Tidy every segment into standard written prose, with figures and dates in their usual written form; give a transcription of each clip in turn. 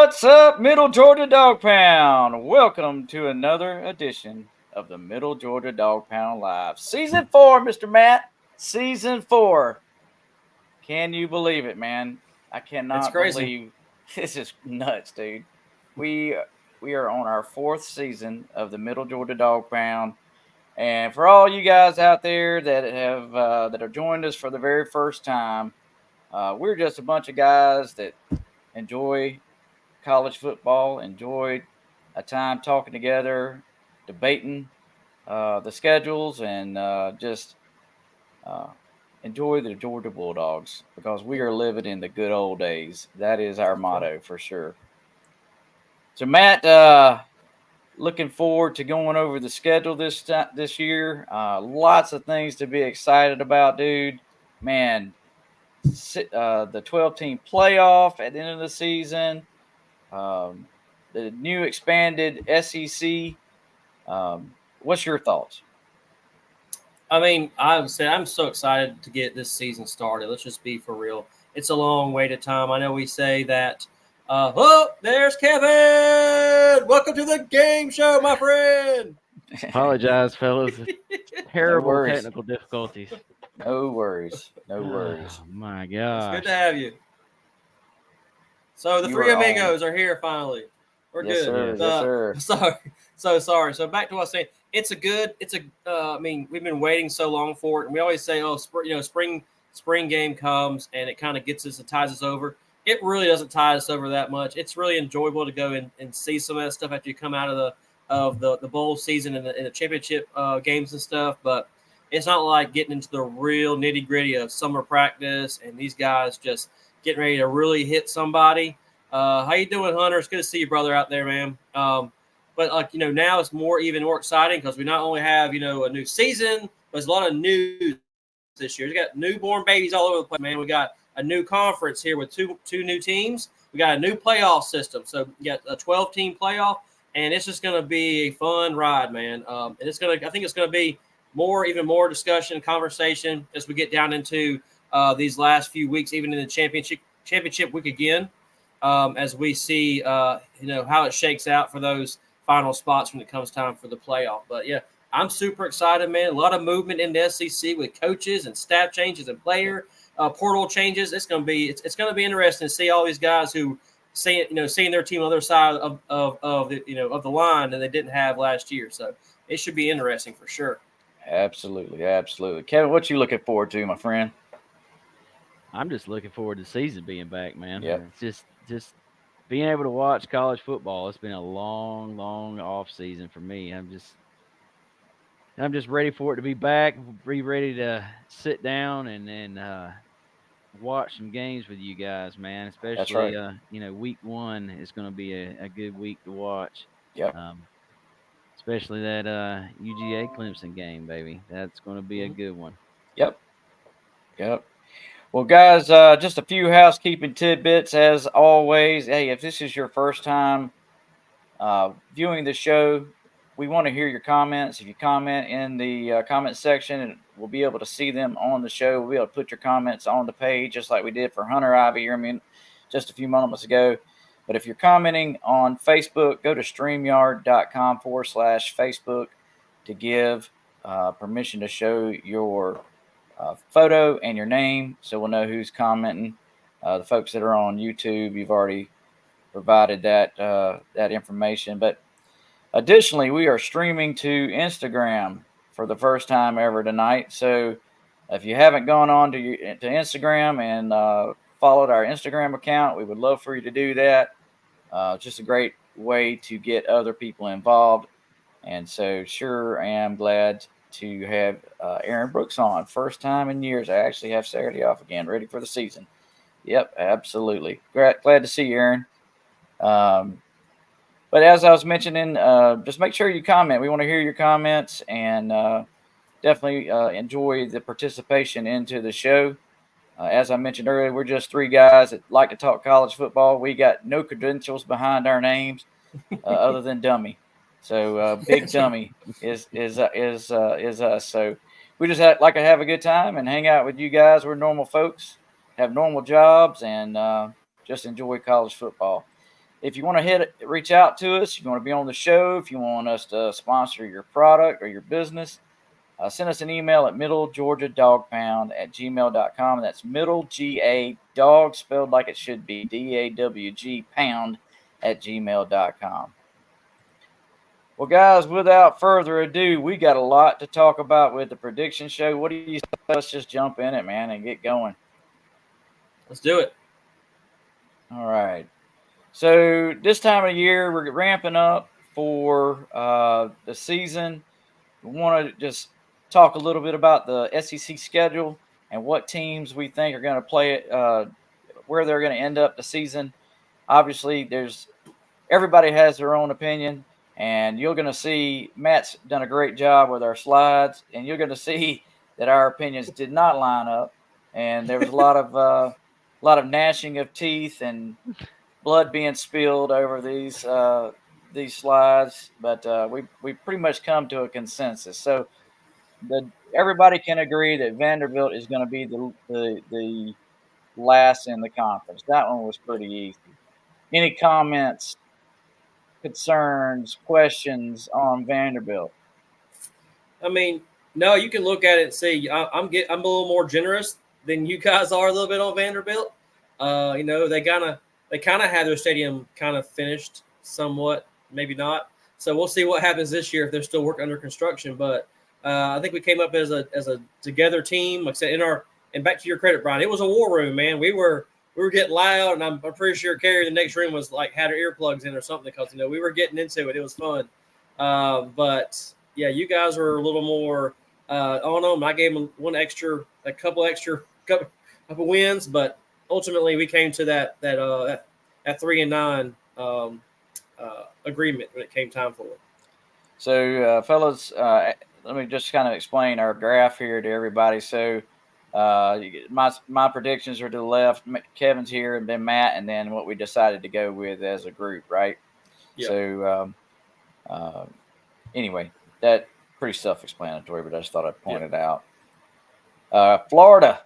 What's up, Middle Georgia Dog Pound? Welcome to another edition of the Middle Georgia Dog Pound Live. Season 4, Mr. Matt. Season 4. Can you believe it, man? I It's cannot crazy. believe this is nuts, dude. We are on our 4th season of the Middle Georgia Dog Pound. And for all you guys out there that are joining us for the very first time, we're just a bunch of guys that enjoy college football, enjoyed a time talking together, debating the schedules, and just uh, enjoy the Georgia Bulldogs because we are living in the good old days. That is our motto for sure. So, Matt, looking forward to going over the schedule this year. Lots of things to be excited about, dude. Man, the 12-team playoff at the end of the season. Um, the new expanded SEC. What's your thoughts? I mean, I'm so excited to get this season started. Let's just be for real. It's a long wait of time. I know we say that. Oh, there's Kevin. Welcome to the game show, my friend. Apologize, fellas. Terrible worries. technical difficulties. No worries. No worries. Oh, my It's gosh. good to have you. So the You three are on. amigos are here finally. We're Yes, good. sir. Yes, sir. Sorry. So back to what I was saying. I mean, we've been waiting so long for it, and we always say, oh, spring game comes, and it kind of gets us and ties us over. It really doesn't tie us over that much. It's really enjoyable to go and see some of that stuff after you come out of the bowl season and the championship games and stuff. But it's not like getting into the real nitty gritty of summer practice and these guys just getting ready to really hit somebody. How you doing, Hunter? It's good to see you, brother, out there, man. But now it's even more exciting because we not only have a new season, but there's a lot of news this year. We got newborn babies all over the place, man. We got a new conference here with two new teams. We got a new playoff system, so we got a 12-team playoff, and it's just going to be a fun ride, man. And I think it's going to be even more discussion and conversation as we get down into these last few weeks, even in the championship week again, as we see how it shakes out for those final spots when it comes time for the playoff. But yeah, I'm super excited, man. A lot of movement in the SEC with coaches and staff changes and player portal changes. It's going to be interesting to see all these guys who seeing their team on the other side of the line that they didn't have last year. So it should be interesting for sure. Absolutely. Kevin, what you looking forward to, my friend? I'm just looking forward to the season being back, man. Yep. It's just being able to watch college football. It's been a long, long off season for me. I'm just ready for it to be back. Be ready to sit down and watch some games with you guys, man. Especially That's right. week 1 is going to be a good week to watch. Yep. Especially that UGA Clemson game, baby. That's going to be a good one. Yep. Well, guys, just a few housekeeping tidbits as always. Hey, if this is your first time viewing the show, we want to hear your comments. If you comment in the comment section, we'll be able to see them on the show. We'll be able to put your comments on the page just like we did for Hunter Ivy here just a few moments ago. But if you're commenting on Facebook, go to StreamYard.com/Facebook to give permission to show your photo and your name so we'll know who's commenting. The folks that are on YouTube, you've already provided that information. But additionally, we are streaming to Instagram for the first time ever tonight. So if you haven't gone on to Instagram and followed our Instagram account, we would love for you to do that. Just a great way to get other people involved. And so sure am glad to have Aaron Brooks on. First time in years I actually have Saturday off again, ready for the season. Yep, absolutely. Glad to see you, Aaron. But as I was mentioning, just make sure you comment. We want to hear your comments and definitely enjoy the participation into the show. As I mentioned earlier, we're just three guys that like to talk college football. We got no credentials behind our names other than dummy. So Big Dummy is us. So we just like to have a good time and hang out with you guys. We're normal folks, have normal jobs, and just enjoy college football. if you want to reach out to us, you want to be on the show, if you want us to sponsor your product or your business, send us an email at middlegeorgiadogpound@gmail.com. That's middle G-A dog spelled like it should be, D-A-W-G pound @gmail.com. Well, guys, without further ado, we got a lot to talk about with the prediction show. What do you say? Let's just jump in it, man, and get going. Let's do it. All right. So this time of year, we're ramping up for the season. We want to just talk a little bit about the SEC schedule and what teams we think are going to play it, where they're going to end up the season. Obviously, everybody has their own opinion. And you're going to see Matt's done a great job with our slides, and you're going to see that our opinions did not line up, and there was a lot of gnashing of teeth and blood being spilled over these slides. But we pretty much come to a consensus. So everybody can agree that Vanderbilt is going to be the last in the conference. That one was pretty easy. Any comments, concerns, questions on Vanderbilt? I mean, no, you can look at it and see. I'm a little more generous than you guys are a little bit on Vanderbilt. They kind of have their stadium kind of finished somewhat, maybe not. So we'll see what happens this year if they're still working under construction. But I think we came up as a together team. Like I said, and back to your credit, Brian, it was a war room, man. We were getting loud, and I'm pretty sure Carrie in the next room was like had her earplugs in or something because we were getting into it. It was fun, but yeah, you guys were a little more on them. I gave them a couple extra wins, but ultimately we came to that 3-9 agreement when it came time for it. So, fellas, let me just kind of explain our graph here to everybody. So. My predictions are to the left. Kevin's here, and then Matt, and then what we decided to go with as a group, right? Yeah. So, anyway, that pretty self-explanatory, but I just thought I'd point it out. Florida.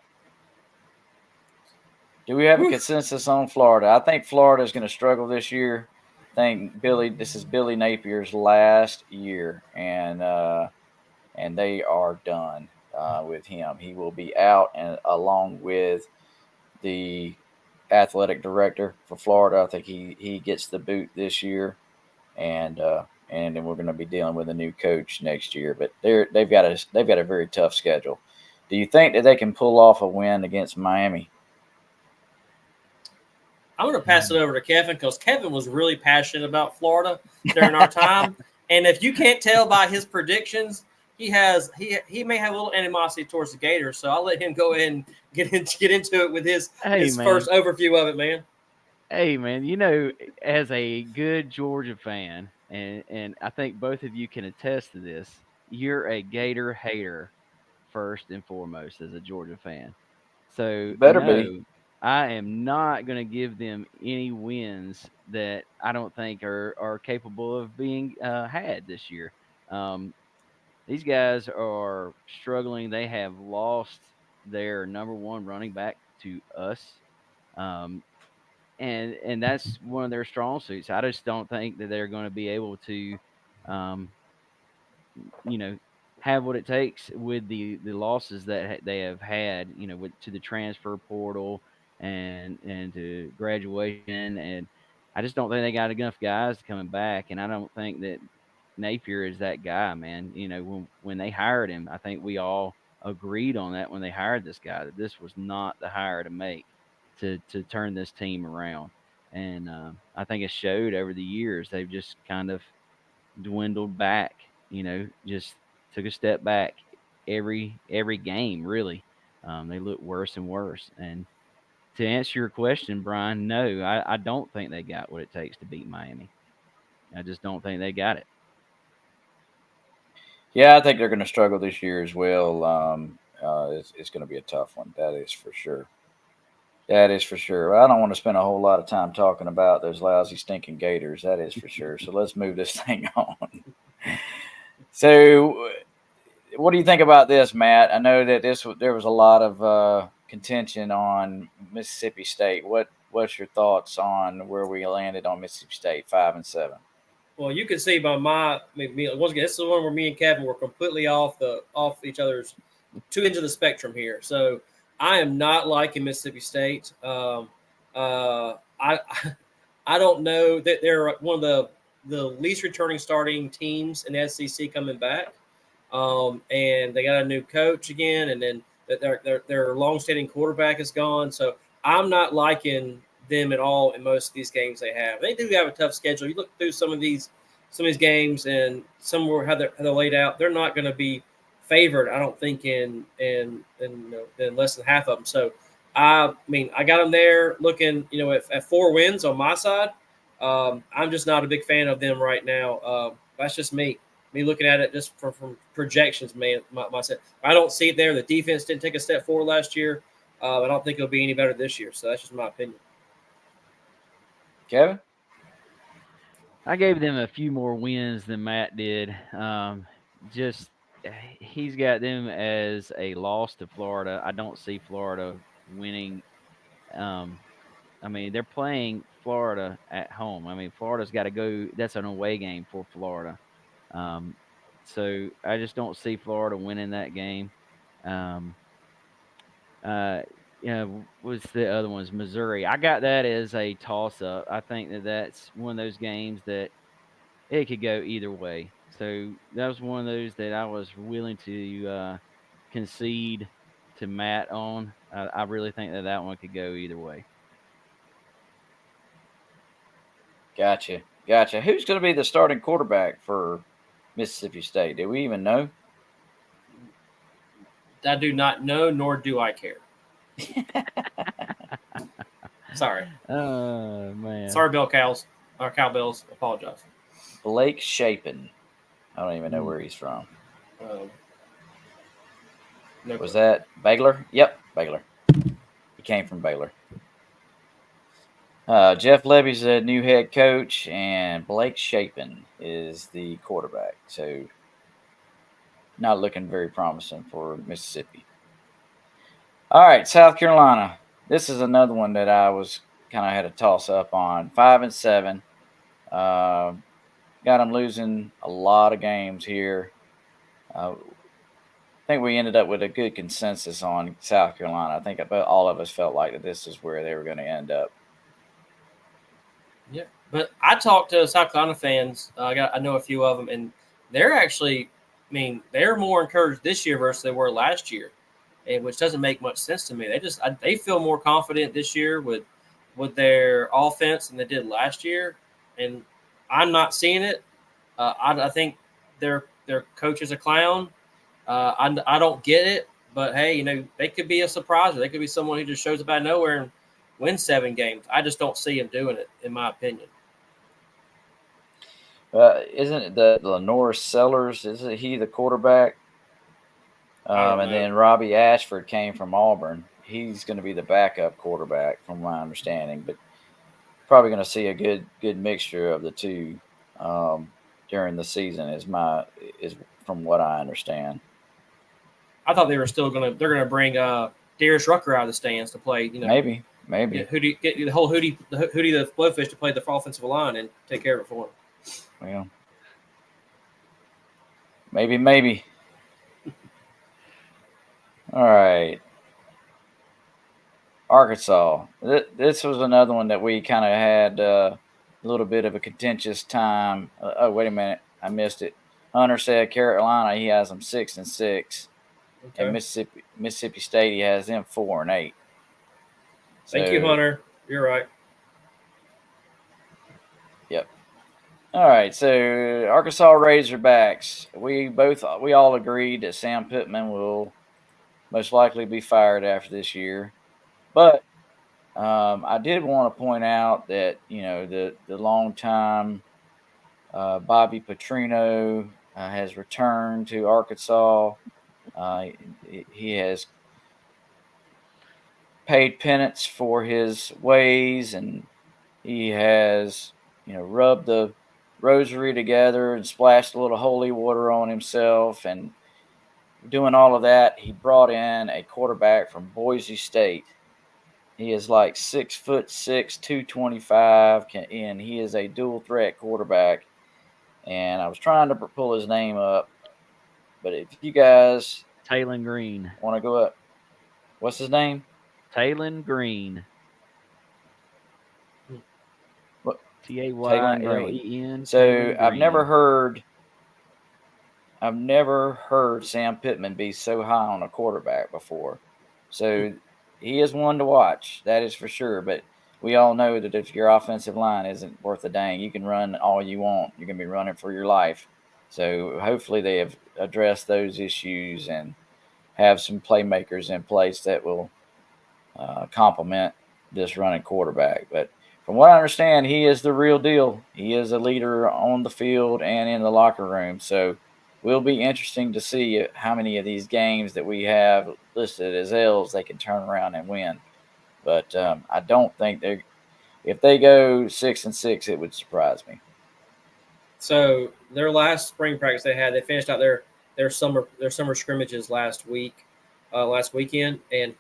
Do we have a consensus on Florida? I think Florida is going to struggle this year. I think this is Billy Napier's last year, and they are done. With him, he will be out, and along with the athletic director for Florida, I think he gets the boot this year, and then we're going to be dealing with a new coach next year. But they've got a very tough schedule. Do you think that they can pull off a win against Miami? I'm going to pass it over to Kevin because Kevin was really passionate about Florida during our time, and if you can't tell by his predictions. He may have a little animosity towards the Gators, so I'll let him go ahead and get into it with his first overview of it, man. Hey, man, as a good Georgia fan, and I think both of you can attest to this, you're a Gator hater first and foremost as a Georgia fan. So better be. I am not going to give them any wins that I don't think are capable of being had this year. These guys are struggling. They have lost their number one running back to us. And that's one of their strong suits. I just don't think that they're going to be able to, have what it takes with the losses that they have had, to the transfer portal and to graduation. And I just don't think they got enough guys coming back. And I don't think that Napier is that guy, man. When they hired him, I think we all agreed on that when they hired this guy, that this was not the hire to make to turn this team around. And I think it showed over the years. They've just kind of dwindled back, just took a step back every game, really. They look worse and worse. And to answer your question, Brian, no, I don't think they got what it takes to beat Miami. I just don't think they got it. Yeah, I think they're going to struggle this year as well. It's going to be a tough one. That is for sure. That is for sure. I don't want to spend a whole lot of time talking about those lousy, stinking Gators. That is for sure. So let's move this thing on. So, what do you think about this, Matt? I know that there was a lot of contention on Mississippi State. What what's your thoughts on where we landed on Mississippi State, 5-7? Well, you can see by once again, this is the one where me and Kevin were completely off each other's two ends of the spectrum here. So I am not liking Mississippi State. I I don't know that they're one of the least returning starting teams in the SEC coming back, and they got a new coach again, and then their longstanding quarterback is gone. So I'm not liking them at all in most of these games they have. They do have a tough schedule. You look through some of these games, and some were how they're laid out. They're not going to be favored, I don't think, in less than half of them. So, I mean, I got them there looking, at 4 wins on my side. I'm just not a big fan of them right now. That's just me looking at it just from projections, man. Myself, I don't see it there. The defense didn't take a step forward last year. I don't think it'll be any better this year. So that's just my opinion. Kevin? I gave them a few more wins than Matt did. He's got them as a loss to Florida. I don't see Florida winning. I mean, they're playing Florida at home. I mean, Florida's got to go. That's an away game for Florida. So I just don't see Florida winning that game. Was the other ones Missouri? I got that as a toss-up. I think that's one of those games that it could go either way. So that was one of those that I was willing to concede to Matt on. I really think that one could go either way. Gotcha. Who's going to be the starting quarterback for Mississippi State? Do we even know? I do not know, nor do I care. Sorry. Oh, man. Sorry, Cowbells. Apologize. Blake Shapen. I don't even know where he's from. Was that Baylor? Yep, Baylor. He came from Baylor. Jeff Levy's a new head coach, and Blake Shapen is the quarterback. So, not looking very promising for Mississippi. All right, South Carolina. This is another one that I was kind of had a toss up on. 5-7. Got them losing a lot of games here. I think we ended up with a good consensus on South Carolina. I think about all of us felt like that this is where they were going to end up. Yeah, but I talked to South Carolina fans. I know a few of them, and they're actually, they're more encouraged this year versus they were last year, and which doesn't make much sense to me. They feel more confident this year with their offense than they did last year, and I'm not seeing it. I think their coach is a clown. I don't get it, but hey, they could be a surprise. Or they could be someone who just shows up out of nowhere and wins 7 games. I just don't see him doing it, in my opinion. Isn't it the Lenore Sellers? Isn't he the quarterback? And then Robbie Ashford came from Auburn. He's going to be the backup quarterback, from my understanding, but probably going to see a good mixture of the two during the season. Is from what I understand. I thought they're going to bring Darius Rucker out of the stands to play. Maybe. Yeah, get the whole Hootie the Blowfish to play the offensive line and take care of it for him. Well, maybe. All right. Arkansas. This was another one that we kind of had a little bit of a contentious time. Oh, wait a minute. I missed it. Hunter said Carolina, he has them 6-6. Okay. And Mississippi State, he has them 4-8. Thank you, Hunter. You're right. Yep. All right. So Arkansas Razorbacks. We all agreed that Sam Pittman will most likely be fired after this year, but I did want to point out that the longtime Bobby Petrino has returned to Arkansas. He has paid penance for his ways, and he has, rubbed the rosary together and splashed a little holy water on himself. And doing all of that, he brought in a quarterback from Boise State He is like 6'6", 225, and he is a dual threat quarterback. And I was trying to pull his name up, but if you guys Taylon Green. want to go up, what's his name? Taylon Green. What? Taylon Green. So Taylon I've never Green. heard Sam Pittman be so high on a quarterback before. So he is one to watch, that is for sure. But we all know that if your offensive line isn't worth a dang, you can run all you want. You're going to be running for your life. So hopefully they have addressed those issues and have some playmakers in place that will complement this running quarterback. But from what I understand, he is the real deal. He is a leader on the field and in the locker room. So will be interesting to see how many of these games that we have listed as L's they can turn around and win. But I don't think they, if they go 6-6, it would surprise me. So their last spring practice they finished out their summer scrimmages last weekend, and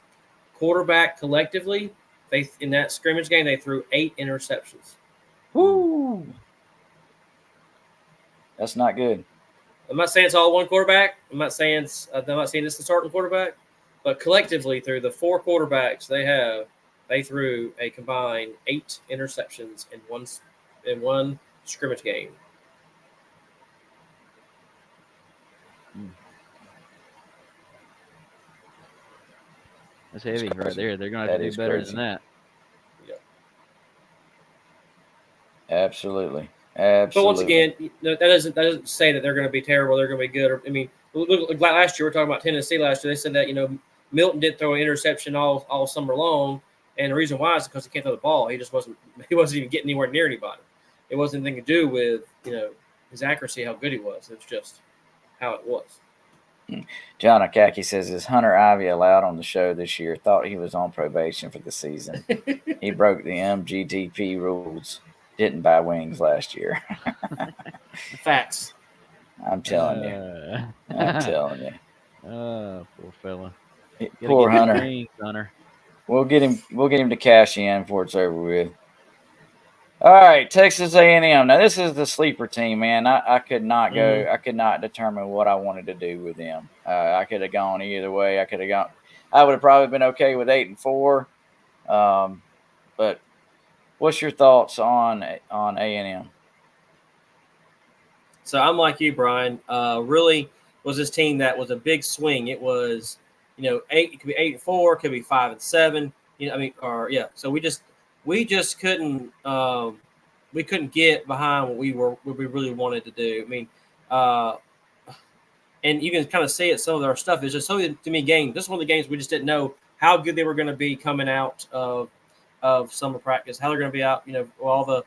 quarterback collectively, they in that scrimmage game they threw 8 interceptions. Woo! That's not good. I'm not saying it's all one quarterback. I'm not saying it's the starting quarterback, but collectively through the 4 quarterbacks they threw a combined 8 interceptions in one scrimmage game. That's heavy right there. They're going to have to do better crazy. than that. Yeah. Absolutely. But once again, that doesn't say that they're going to be terrible. They're going to be good. I mean, look, last year we were talking about Tennessee. Last year they said that Milton didn't throw an interception all summer long, and the reason why is because he can't throw the ball. He wasn't even getting anywhere near anybody. It wasn't anything to do with his accuracy, how good he was. It's just how it was. John Akaki says, is Hunter Ivy allowed on the show this year? Thought he was on probation for the season. He broke the MGTP rules. Didn't buy wings last year. Facts. I'm telling you. I'm telling you. Oh, poor fella. Poor Hunter. Wings, Hunter. We'll get him to cash in before it's over with. All right, Texas A&M. Now this is the sleeper team, man. I could not go. Mm-hmm. I could not determine what I wanted to do with them. I could have gone either way. I would have probably been okay with 8-4. But what's your thoughts on A&M? So I'm like you, Brian. Really was this team that was a big swing. It was, 8. It could be 8-4. Could be 5-7. So we just couldn't we couldn't get behind what we really wanted to do. I mean, and you can kind of see it. Some of our stuff is just so to me games. This is one of the games we just didn't know how good they were going to be coming out of summer practice. How they're going to be out. All the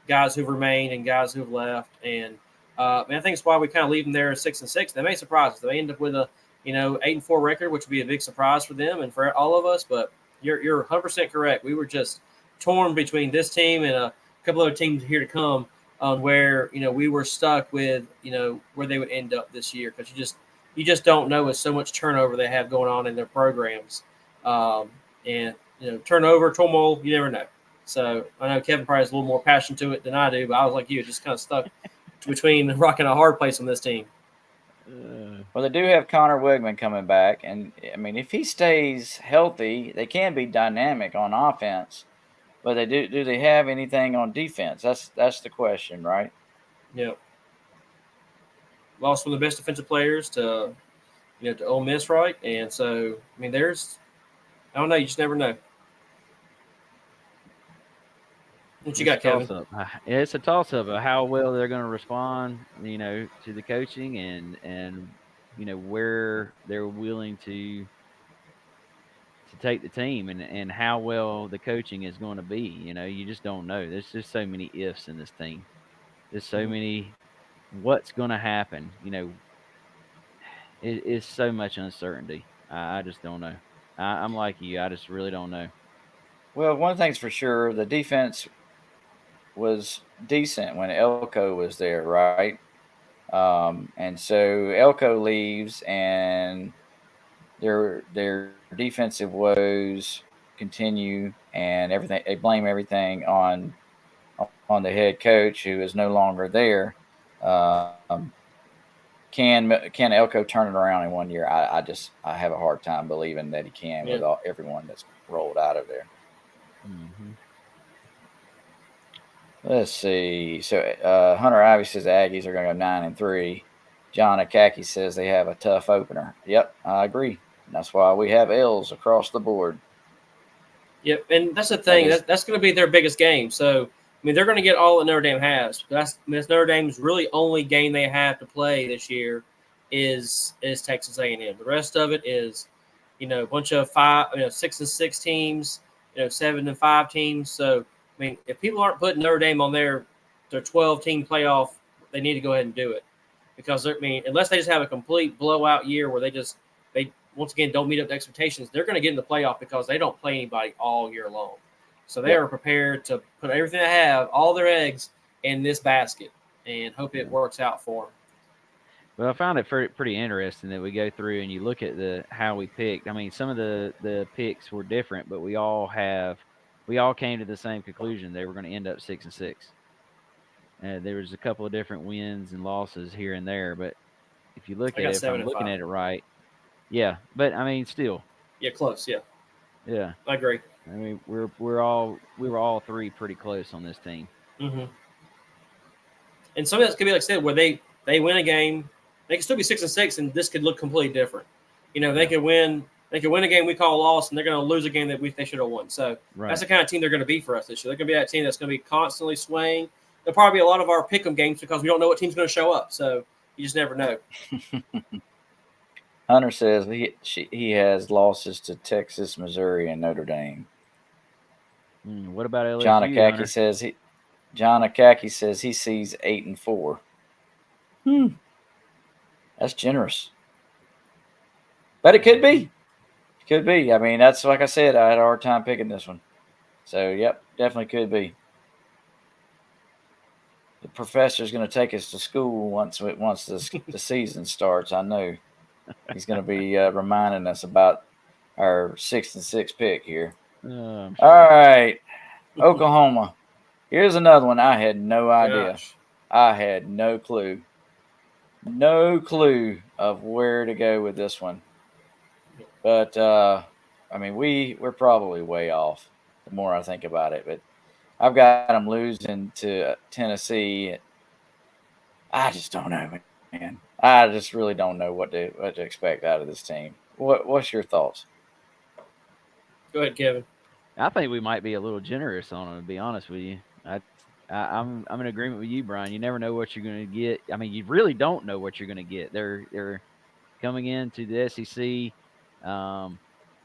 guys who've remained and guys who've left. And I think it's why we kind of leave them there at 6-6. They may surprise us. They may end up with a 8-4 record, which would be a big surprise for them and for all of us. But you're 100% correct. We were just torn between this team and a couple other teams here to come on where we were stuck with where they would end up this year, because you just don't know with so much turnover they have going on in their programs, and turnover, turmoil, you never know. So I know Kevin probably has a little more passion to it than I do, but I was like you, just kind of stuck between rock and a hard place on this team. Well, they do have Connor Wegman coming back, and I mean, if he stays healthy, they can be dynamic on offense. But they do they have anything on defense? That's the question, right? Yeah. Lost one of the best defensive players to Ole Miss, right? And so I mean, I don't know. You just never know. What you got, Kevin? It's a toss-up of how well they're going to respond, to the coaching and where they're willing to take the team and how well the coaching is going to be. You just don't know. There's just so many ifs in this team. There's so many what's going to happen. It's so much uncertainty. I just don't know. I'm like you. I just really don't know. Well, one thing's for sure, the defense was decent when Elko was there, right? And so Elko leaves, and their defensive woes continue, and everything they blame everything on the head coach who is no longer there. Um, can Elko turn it around in 1 year? I have a hard time believing that he can with everyone that's rolled out of there. Mm-hmm. Let's see. So Hunter Ivy says the Aggies are going to go 9-3. John Akaki says they have a tough opener. Yep, I agree. That's why we have L's across the board. Yep, and that's the thing. That's going to be their biggest game. So, I mean, they're going to get all that Notre Dame has. That's Notre Dame's really only game they have to play this year is Texas A&M. The rest of it is, a bunch of 6-6 teams, 7-5 teams. So, I mean, if people aren't putting Notre Dame on their 12-team playoff, they need to go ahead and do it because unless they just have a complete blowout year where they once again don't meet up to expectations, they're going to get in the playoff because they don't play anybody all year long. So they are prepared to put everything they have, all their eggs, in this basket and hope it works out for them. Well, I found it pretty interesting that we go through and you look at how we picked. I mean, some of the picks were different, but we all came to the same conclusion. They were going to end up 6-6. There was a couple of different wins and losses here and there, but if you look at it, if I'm looking at it right, yeah. But I mean, still, yeah, close, yeah, yeah. I agree. I mean, we were all three pretty close on this team. Mm-hmm. And some of that could be like I said, where they win a game, they can still be 6-6, and this could look completely different. They could win. They could win a game we call a loss, and they're going to lose a game that they should have won. So That's the kind of team they're going to be for us this year. They're going to be that team that's going to be constantly swaying. There'll probably be a lot of our pick 'em games because we don't know what team's going to show up. So you just never know. Hunter says he has losses to Texas, Missouri, and Notre Dame. What about LSU? John Akaki says he sees 8-4. That's generous, but it could be. Could be. I mean, that's like I said. I had a hard time picking this one. So, yep, definitely could be. The professor's going to take us to school once the season starts. I know he's going to be reminding us about our 6-6 pick here. Sure. All right, Oklahoma. Here's another one. I had no idea. Gosh. I had no clue. No clue of where to go with this one. But, I mean, we're probably way off the more I think about it. But I've got them losing to Tennessee. I just don't know, man. I just really don't know what to expect out of this team. What's your thoughts? Go ahead, Kevin. I think we might be a little generous on them, to be honest with you. I'm in agreement with you, Brian. You never know what you're going to get. I mean, you really don't know what you're going to get. They're coming into the SEC.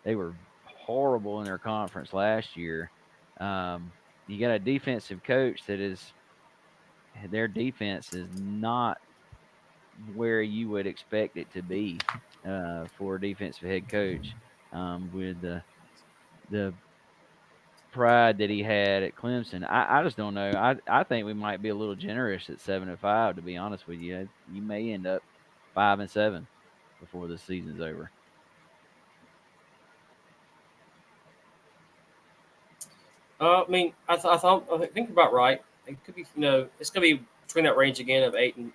They were horrible in their conference last year. You got a defensive coach their defense is not where you would expect it to be for a defensive head coach with the pride that he had at Clemson. I just don't know. I think we might be a little generous at 7-5. To be honest with you, you may end up 5-7 before the season's over. I mean, I think about right. It could be, it's going to be between that range again of 8-4.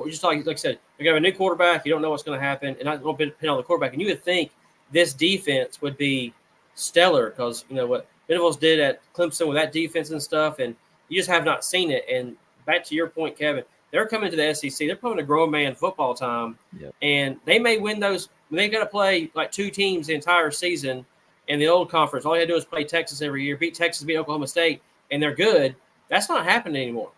Just like I said, you got a new quarterback. You don't know what's going to happen, and not going to depend on the quarterback. And you would think this defense would be stellar because what Venables did at Clemson with that defense and stuff, and you just have not seen it. And back to your point, Kevin, they're coming to the SEC. They're coming to grown man football time, and they may win those. They got to play like two teams the entire season. In the old conference, all you had to do is play Texas every year, beat Texas, beat Oklahoma State, and they're good. That's not happening anymore.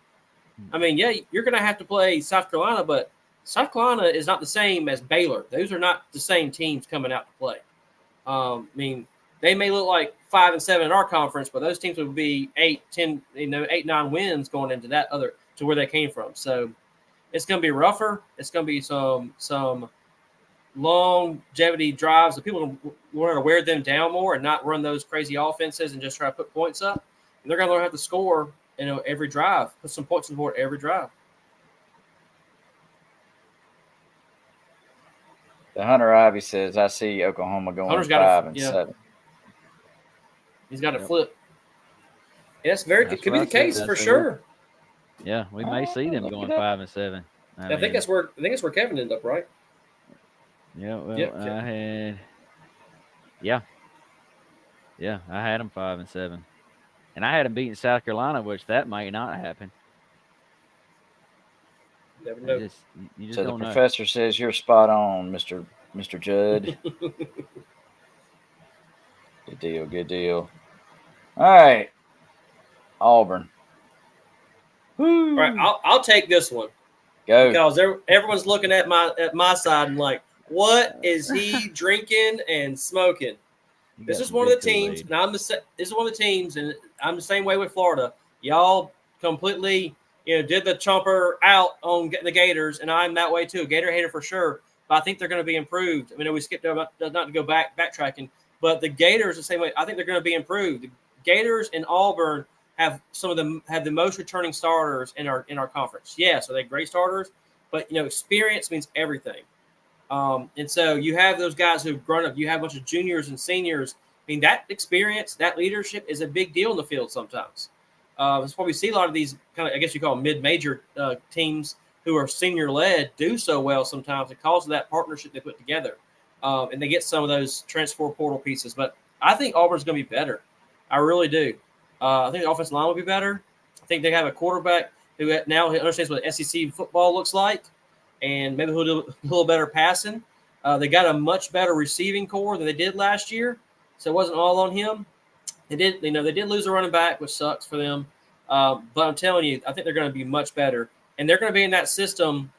I mean, yeah, you're going to have to play South Carolina, but South Carolina is not the same as Baylor. Those are not the same teams coming out to play. I mean, they may look like 5-7 in our conference, but those teams would be 8-10, 8-9 wins going into that to where they came from. So it's going to be rougher. It's going to be some longevity drives that people learn to wear them down more and not run those crazy offenses and just try to put points up. And they're going to learn how to score, every drive, put some points on the board every drive. The Hunter Ivy says, I see Oklahoma going 5-7. He's got to Yep. flip. And that's very That's could what be I the said. case I for said, sure. Yeah, we may see them look going it up. 5-7. I think that's where Kevin ended up, right? Yeah, well, Yep. I had. Yeah, I had them 5-7, and I had them beating South Carolina, which that might not happen. Never It know. just you just So the don't know. professor says you're spot on, Mr. Judd. Good deal. Good deal. All right, Auburn. Woo. All right, I'll take this one Go. because everyone's looking at my side and like, what is he drinking and smoking? You This got is some one of the good teams, Kool-Aid. and this is one of the teams, and I'm the same way with Florida. Y'all completely, did the chomper out on getting the Gators, and I'm that way too. Gator hater for sure, but I think they're going to be improved. I mean, we skipped over, not to go backtracking, but the Gators the same way. I think they're going to be improved. The Gators and Auburn have the most returning starters in our conference. Yeah, so they're great starters, but experience means everything. And so you have those guys who've grown up. You have a bunch of juniors and seniors. I mean, that experience, that leadership is a big deal in the field sometimes. That's why we see a lot of these kind of, I guess you call them mid-major teams who are senior-led do so well sometimes because of that partnership they put together. And they get some of those transfer portal pieces. But I think Auburn's going to be better. I really do. I think the offensive line will be better. I think they have a quarterback who now understands what SEC football looks like, and maybe he'll do a little better passing. They got a much better receiving core than they did last year, so it wasn't all on him. They did lose a running back, which sucks for them. But I'm telling you, I think they're going to be much better, and they're going to be in that system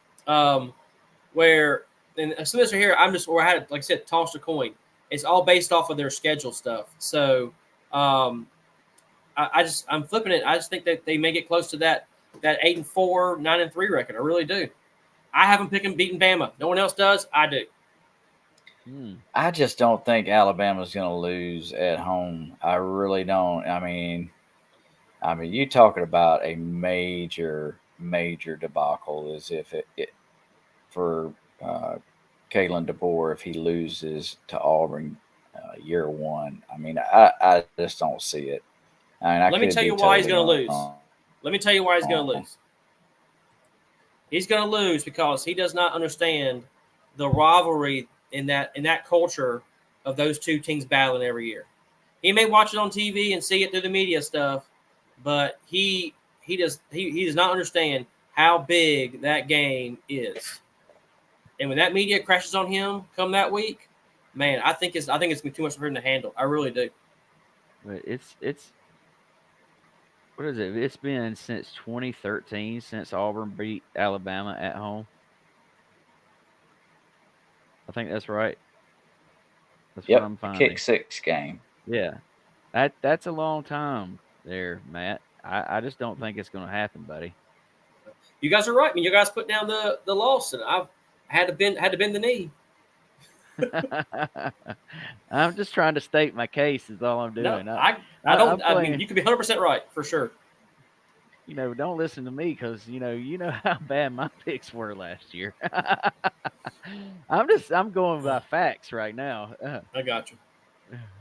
where, and as soon as they're here, I had, like I said, tossed a coin. It's all based off of their schedule stuff. So I'm flipping it. I just think that they may get close to that 8-4, 9-3 record. I really do. I haven't beating Bama. No one else does. I do. I just don't think Alabama's going to lose at home. I really don't. I mean, you talking about a major debacle as if it for Kalen DeBoer if he loses to Auburn year one. I mean, I just don't see it. I mean, Let me tell you why he's going to lose. Let me tell you why he's going to lose. He's going to lose because he does not understand the rivalry in that culture of those two teams battling every year. He may watch it on TV and see it through the media stuff, but he does not understand how big that game is. And when that media crashes on him come that week, man, I think it's going to be too much for him to handle. I really do. But it's what is it? It's been since 2013 since Auburn beat Alabama at home. I think that's right. That's what I'm finding. Kick six game. Yeah, that's a long time there, Matt. I just don't think it's going to happen, buddy. You guys are right. I mean, you guys put down the loss, and I had to bend the knee. I'm just trying to state my case. Is all I'm doing. No, I don't. I mean, you could be 100% right for sure. Don't listen to me because you know how bad my picks were last year. I'm going by facts right now. I got you.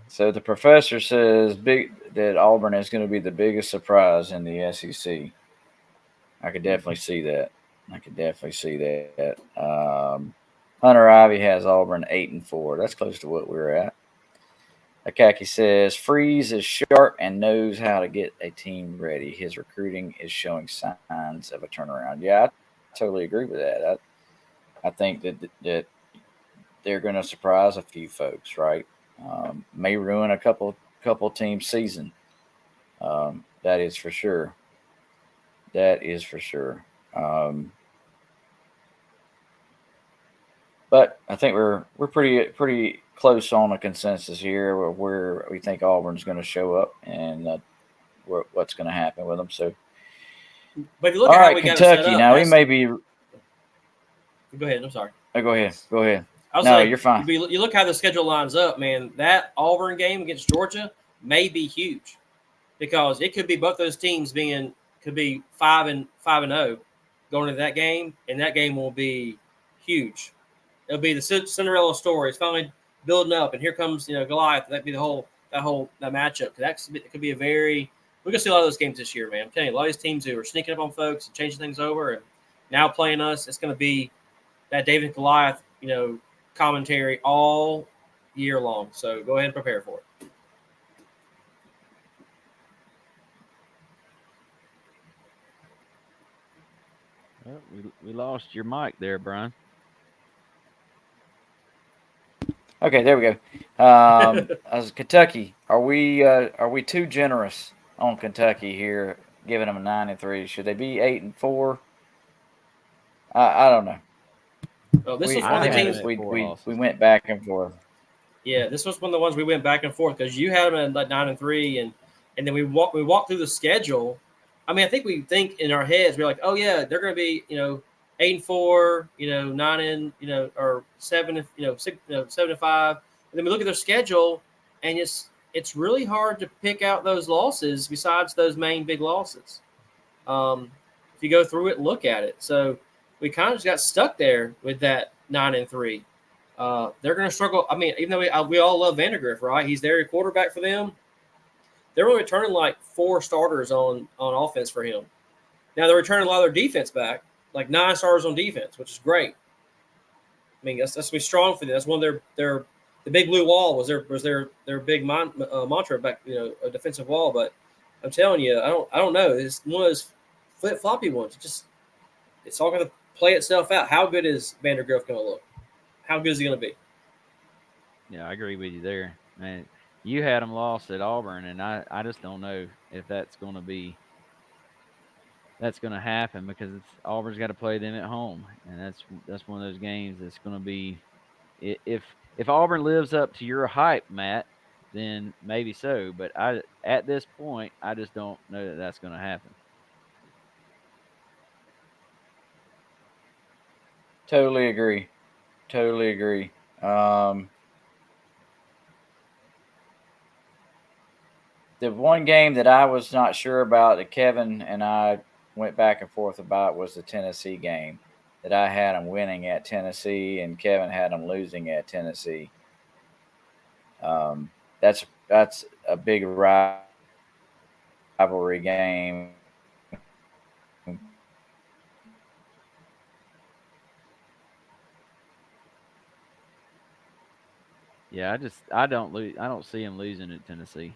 So the professor says that Auburn is going to be the biggest surprise in the SEC. I could definitely see that. Hunter Ivy has Auburn 8-4. That's close to what we're at. Akaki says Freeze is sharp and knows how to get a team ready. His recruiting is showing signs of a turnaround. Yeah, I totally agree with that. I think that they're going to surprise a few folks, right? May ruin a couple teams' season. That is for sure. But I think we're pretty close on a consensus here where we think Auburn's going to show up and what's going to happen with them. So, but if you look all at right, how we Kentucky. got it set up, now we may be. Go ahead. I'm sorry. Oh, go ahead. No, you're fine. You look how the schedule lines up, man. That Auburn game against Georgia may be huge because it could be both those teams could be 5-0 going into that game, and that game will be it'll be the Cinderella story. It's finally building up, and here comes Goliath. That'd be the whole that matchup. It could be a very we're gonna see a lot of those games this year, man. I'm telling you, a lot of these teams who are sneaking up on folks and changing things over, and now playing us, it's gonna be that David and Goliath, commentary all year long. So go ahead and prepare for it. Well, we lost your mic there, Brian. Okay, there we go. As Kentucky, are we too generous on Kentucky here, giving them a 9-3? Should they be 8-4? I don't know. Well, this was one of the teams we went back and forth. Yeah, this was one of the ones we went back and forth because you had them at 9-3, and then we walked through the schedule. I mean, I think we think in our heads we're like, oh yeah, they're going to be 8-4, 9 or 7, 6, 7-5. And then we look at their schedule, and it's really hard to pick out those losses besides those main big losses. If you go through it and look at it, so we kind of just got stuck there with that 9-3. They're going to struggle. I mean, even though we all love Vandegrift, right? He's their quarterback for them. They're only returning like 4 starters on offense for him. Now they're returning a lot of their defense back, like 9 starters on defense, which is great. I mean, that's going to be strong for them. That's one of their the big blue wall was their big mantra back, a defensive wall. But I'm telling you, I don't know. It's one of those flip floppy ones. It's all going to play itself out. How good is Vandegrift going to look? How good is he going to be? Yeah, I agree with you there, man. You had them lost at Auburn, and I just don't know if that's going to happen because Auburn's got to play them at home, and that's one of those games that's going to be if Auburn lives up to your hype, Matt, then maybe so. But at this point, I just don't know that that's going to happen. Totally agree. The one game that I was not sure about that Kevin and I went back and forth about was the Tennessee game. That I had them winning at Tennessee and Kevin had them losing at Tennessee. That's a big rivalry game. Yeah, I don't see him losing at Tennessee.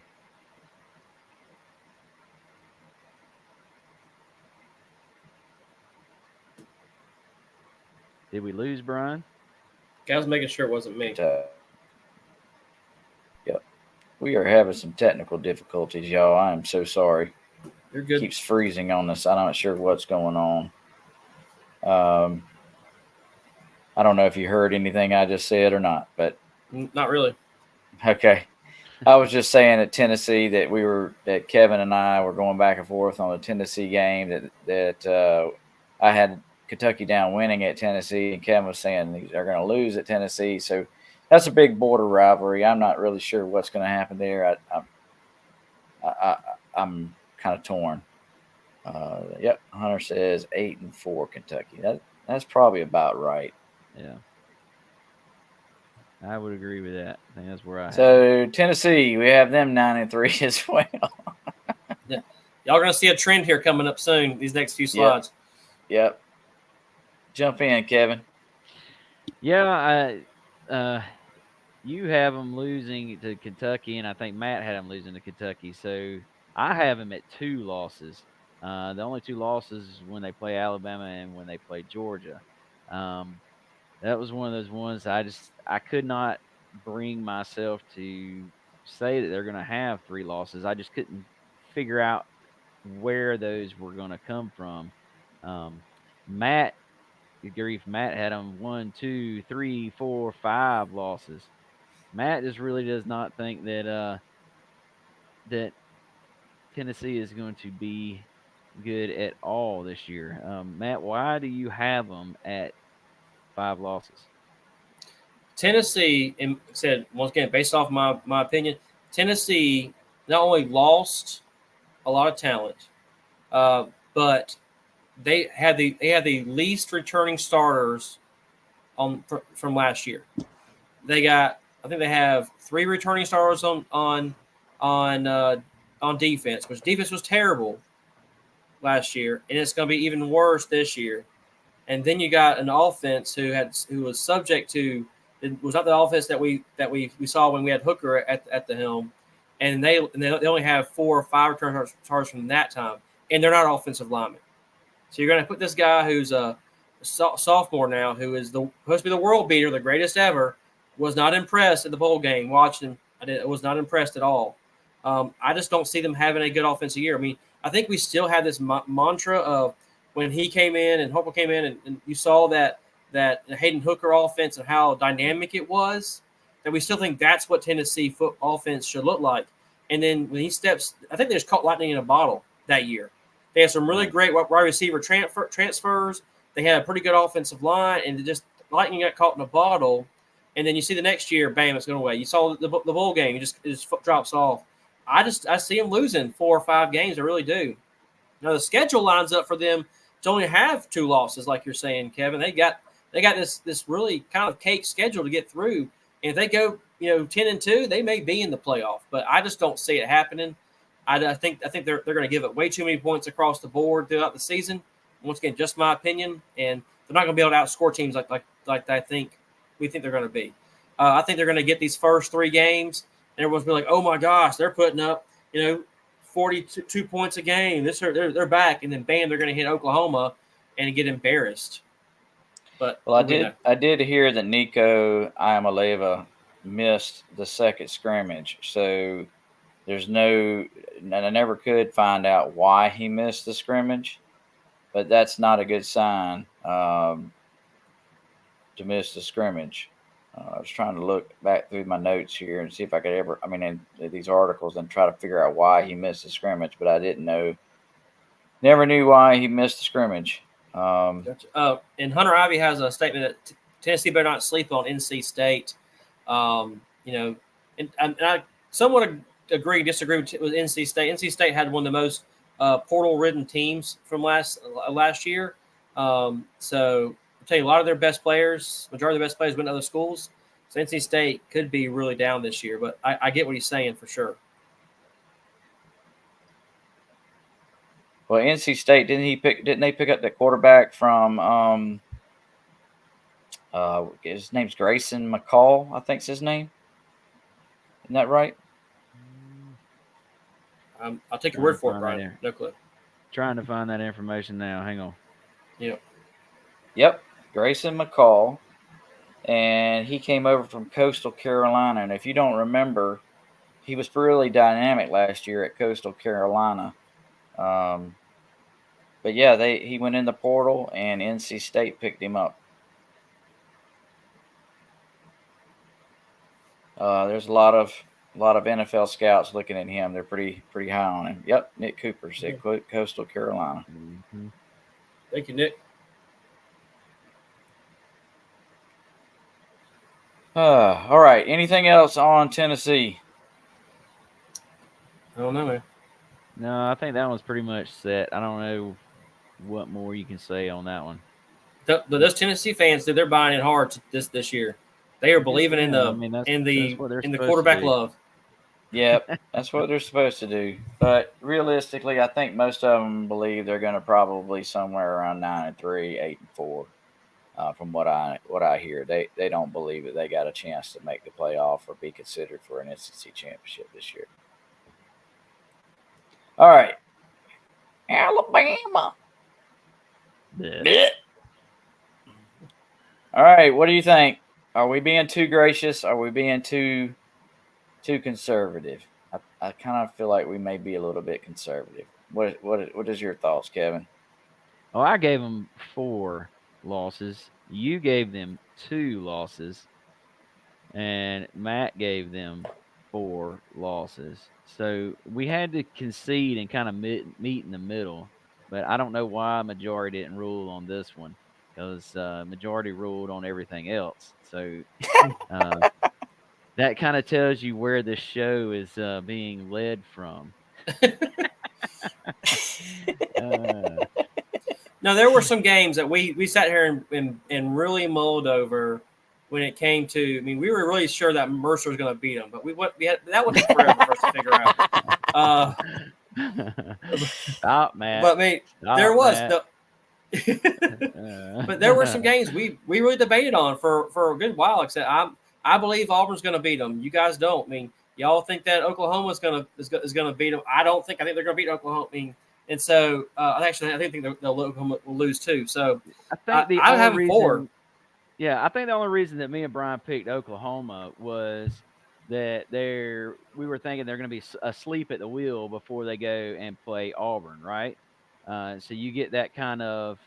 Did we lose Brian? I was making sure it wasn't me. Yep. We are having some technical difficulties, y'all. I am so sorry. You're good. It keeps freezing on this. I'm not sure what's going on. I don't know if you heard anything I just said or not, but not really. Okay. I was just saying at Tennessee that Kevin and I were going back and forth on the Tennessee game that I had Kentucky down winning at Tennessee, and Kevin was saying they're going to lose at Tennessee. So that's a big border rivalry. I'm not really sure what's going to happen there. I'm kind of torn. Yep, Hunter says 8-4 Kentucky. That's probably about right. Yeah, I would agree with that. I think that's where So Tennessee, we have them 9-3 as well. Yeah, y'all gonna see a trend here coming up soon. These next few slides. Yep. Jump in, Kevin. Yeah, you have them losing to Kentucky, and I think Matt had them losing to Kentucky. So I have them at 2 losses. The only 2 losses is when they play Alabama and when they play Georgia. That was one of those ones I could not bring myself to say that they're going to have 3 losses. I just couldn't figure out where those were going to come from. Matt had them 1, 2, 3, 4, 5 losses. Matt just really does not think that that Tennessee is going to be good at all this year. Matt, why do you have them at 5 losses? Tennessee, said once again, based off my opinion, Tennessee not only lost a lot of talent, but they had the least returning starters from last year. I think they have 3 returning starters on on defense, which defense was terrible last year, and it's going to be even worse this year. And then you got an offense who was subject to, it was not the offense that we saw when we had Hooker at the helm, and they only have 4 or 5 return targets from that time, and they're not offensive linemen. So you're going to put this guy who's a sophomore now, who is supposed to be the world beater, the greatest ever, was not impressed at the bowl game. Watching him, I was not impressed at all. I just don't see them having a good offensive year. I mean, I think we still have this mantra of when he came in and Hooker came in, and you saw that Hayden Hooker offense and how dynamic it was, that we still think that's what Tennessee offense should look like. And then when he steps, I think they just caught lightning in a bottle that year. They had some really great wide receiver transfers. They had a pretty good offensive line, and lightning got caught in a bottle. And then you see the next year, bam, it's going away. You saw the bowl game, it just drops off. I see them losing 4 or 5 games. I really do. Now the schedule lines up for them to only have 2 losses, like you're saying, Kevin. They got this really kind of cake schedule to get through. And if they go 10-2, they may be in the playoff. But I just don't see it happening. I think they're going to give up way too many points across the board throughout the season. Once again, just my opinion, and they're not going to be able to outscore teams like I think we think they're going to be. I think they're going to get these first 3 games, and everyone's be like, "Oh my gosh, they're putting up 42 points a game. They're back," and then bam, they're going to hit Oklahoma and get embarrassed. But I did hear that Nico Iamaleava missed the second scrimmage, so there's and I never could find out why he missed the scrimmage, but that's not a good sign to miss the scrimmage. I was trying to look back through my notes here and see if I could in these articles and try to figure out why he missed the scrimmage, but I didn't know. Never knew why he missed the scrimmage. And Hunter Ivey has a statement that Tennessee better not sleep on NC State. And I somewhat disagree with NC State. NC State had one of the most portal-ridden teams from last year. So I'll tell you, a lot of their best players, majority of their best players went to other schools. So NC State could be really down this year, but I get what he's saying for sure. Well, NC State didn't they pick up the quarterback from his name's Grayson McCall, I think's his name. Isn't that right? I'll take your word for it, Brian. No clue. Trying to find that information now. Hang on. Yep. Grayson McCall. And he came over from Coastal Carolina. And if you don't remember, he was really dynamic last year at Coastal Carolina. But yeah, he went in the portal, and NC State picked him up. There's a lot of NFL scouts looking at him. They're pretty high on him. Yep, Nick Cooper said Coastal Carolina. Mm-hmm. Thank you, Nick. All right. Anything else on Tennessee? I don't know, man. No, I think that one's pretty much set. I don't know what more you can say on that one. Those Tennessee fans, they're buying it hard this year. They are believing in the quarterback love. Yep, that's what they're supposed to do. But realistically, I think most of them believe they're going to probably somewhere around 9-3, 8-4. From what I hear, they don't believe that they got a chance to make the playoff or be considered for an SEC championship this year. All right, Alabama. Yeah. All right, what do you think? Are we being too gracious? Are we being too conservative? I kind of feel like we may be a little bit conservative. What is your thoughts, Kevin? Oh, I gave them 4 losses. You gave them 2 losses, and Matt gave them 4 losses. So we had to concede and kind of meet in the middle. But I don't know why majority didn't rule on this one, because majority ruled on everything else. So that kind of tells you where this show is being led from. No, there were some games that we sat here and really mulled over when it came to. I mean, we were really sure that Mercer was going to beat them, but that would take forever for us to figure out. Stop, Matt. But I mean, Stop, there was Matt. no. But there were some games we really debated on for a good while. Like I said, I believe Auburn's going to beat them. You guys don't. I mean, y'all think that Oklahoma's going to beat them. I don't think. I think they're going to beat Oklahoma. I mean, and so I think Oklahoma will lose too. So I think I have four. Yeah, I think the only reason that me and Brian picked Oklahoma was that we were thinking they're going to be asleep at the wheel before they go and play Auburn, right? So you get that kind of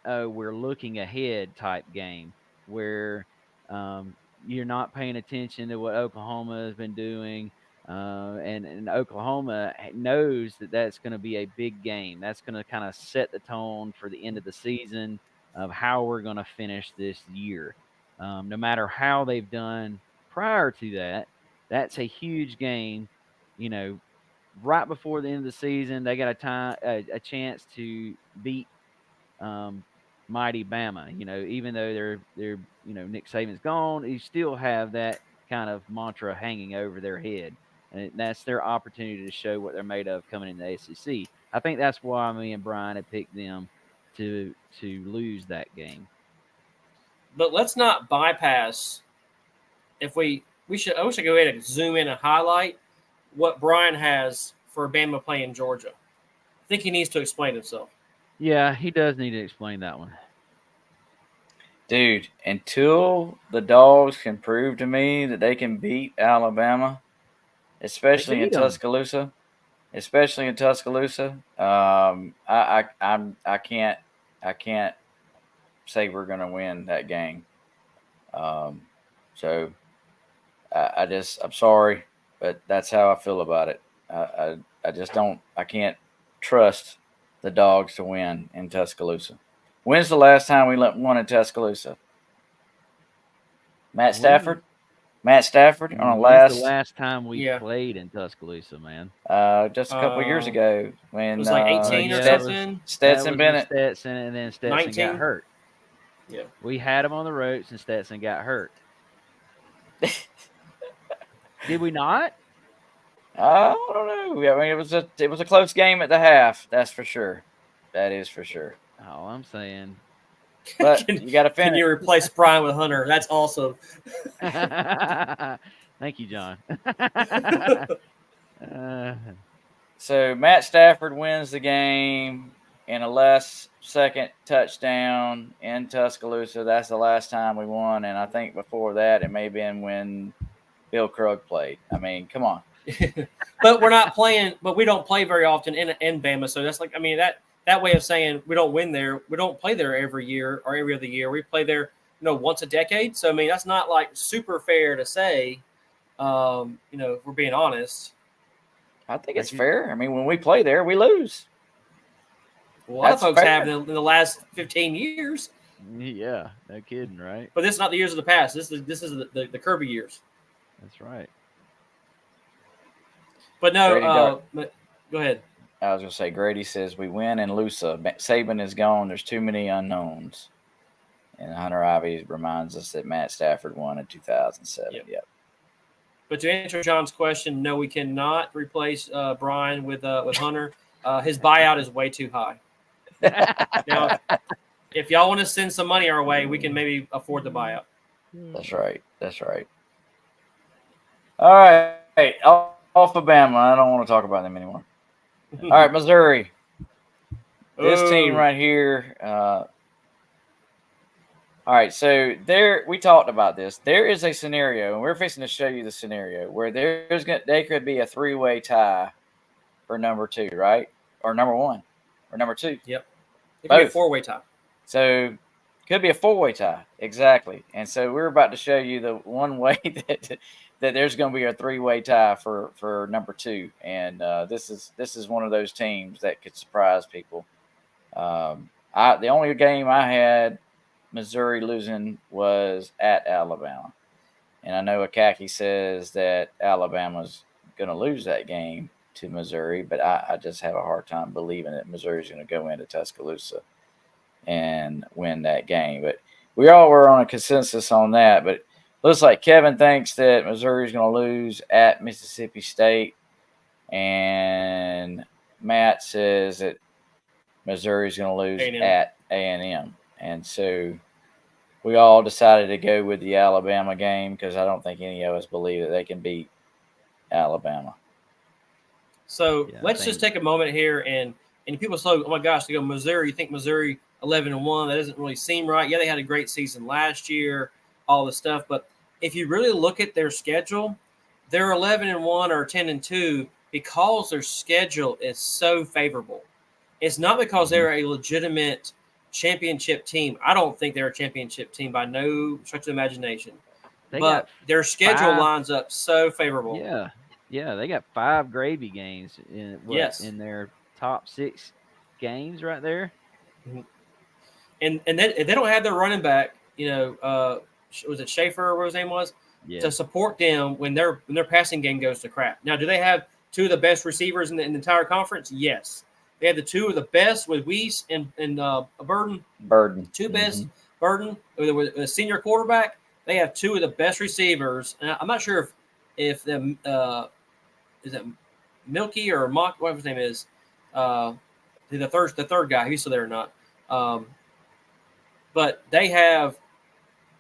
we're looking ahead type game where you're not paying attention to what Oklahoma has been doing. And Oklahoma knows that that's going to be a big game. That's going to kind of set the tone for the end of the season of how we're going to finish this year. No matter how they've done prior to that, that's a huge game. You know, right before the end of the season, they got a chance to beat mighty Bama. You know, even though they're Nick Saban's gone, you still have that kind of mantra hanging over their head, and that's their opportunity to show what they're made of coming in the SEC. I think that's why me and Brian had picked them to lose that game. But let's not bypass. If we should go ahead and zoom in and highlight what Brian has for Bama playing Georgia. I think he needs to explain himself. Yeah, he does need to explain that one. Dude, until the Dogs can prove to me that they can beat Alabama, especially in Tuscaloosa, I can't say we're gonna win that game. So I'm sorry, but that's how I feel about it. I just don't. I can't trust the Dogs to win in Tuscaloosa. When's the last time we won in Tuscaloosa? Matt Stafford on the last time we played in Tuscaloosa, man. Just a couple of years ago when it was like 18 or something. Stetson Bennett, and then Stetson 19? got hurt. Yeah, we had him on the ropes, and Stetson got hurt. Did we not? I don't know. I mean, it was a close game at the half. That's for sure. That is for sure. All I'm saying. But you got to finish. Can you replace Brian with Hunter? That's awesome. Thank you, John. So Matt Stafford wins the game in a last-second touchdown in Tuscaloosa. That's the last time we won, and I think before that it may have been when Bill Krug played. I mean, come on. But we're not playing. But we don't play very often in Bama, so that's like. I mean that way of saying we don't win there. We don't play there every year or every other year. We play there, once a decade. So I mean, that's not like super fair to say. If we're being honest. I think it's fair. I mean, when we play there, we lose. A lot of folks have in the last 15 years. Yeah, no kidding, right? But this is not the years of the past. This is the Kirby years. That's right. But no, go ahead. I was going to say, Grady says we win in Lusa. Saban is gone. There's too many unknowns. And Hunter Ivey reminds us that Matt Stafford won in 2007. Yep. But to answer John's question, no, we cannot replace Brian with Hunter. His buyout is way too high. Now, if y'all want to send some money our way, we can maybe afford the buyout. That's right. All right. Hey, off of Bama. I don't want to talk about them anymore. All right, Missouri. This team right here. All right, so we talked about this. There is a scenario, and we're fixing to show you the scenario where there could be a three-way tie for number 2, right? Or number 1, or number 2. Yep. It could be a four-way tie. So could be a four-way tie, exactly. And so we're about to show you the one way that there's going to be a three-way tie for number 2, and this is one of those teams that could surprise people. The only game I had Missouri losing was at Alabama, and I know Akaki says that Alabama's going to lose that game to Missouri, but I just have a hard time believing that Missouri's going to go into Tuscaloosa and win that game. But we all were on a consensus on that. But looks like Kevin thinks that Missouri's going to lose at Mississippi State, and Matt says that Missouri's going to lose A&M. at A&M. And so we all decided to go with the Alabama game because I don't think any of us believe that they can beat Alabama. So Yeah, let's just take a moment here and people say, oh my gosh, they go Missouri. You think Missouri 11-1? That doesn't really seem right. Yeah, they had a great season last year, all the stuff. But if you really look at their schedule, they're 11-1 or 10-2 because their schedule is so favorable. It's not because they're a legitimate championship team. I don't think they're a championship team by no stretch of the imagination. They But got their schedule 5 lines up so favorable. Yeah, they got 5 gravy games Yes. in their top 6 games right there. And then they don't have their running back, was it Schaefer or what his name was, Yeah. to support them when their passing game goes to crap. Now, do they have 2 of the best receivers in the entire conference? Yes. They have the 2 of the best with Weiss and Burden. Burden. 2 best. Burden with a senior quarterback. They have 2 of the best receivers. And I'm not sure if the is it Milky or Mock, whatever his name is, the third guy, he's still there or not. But they have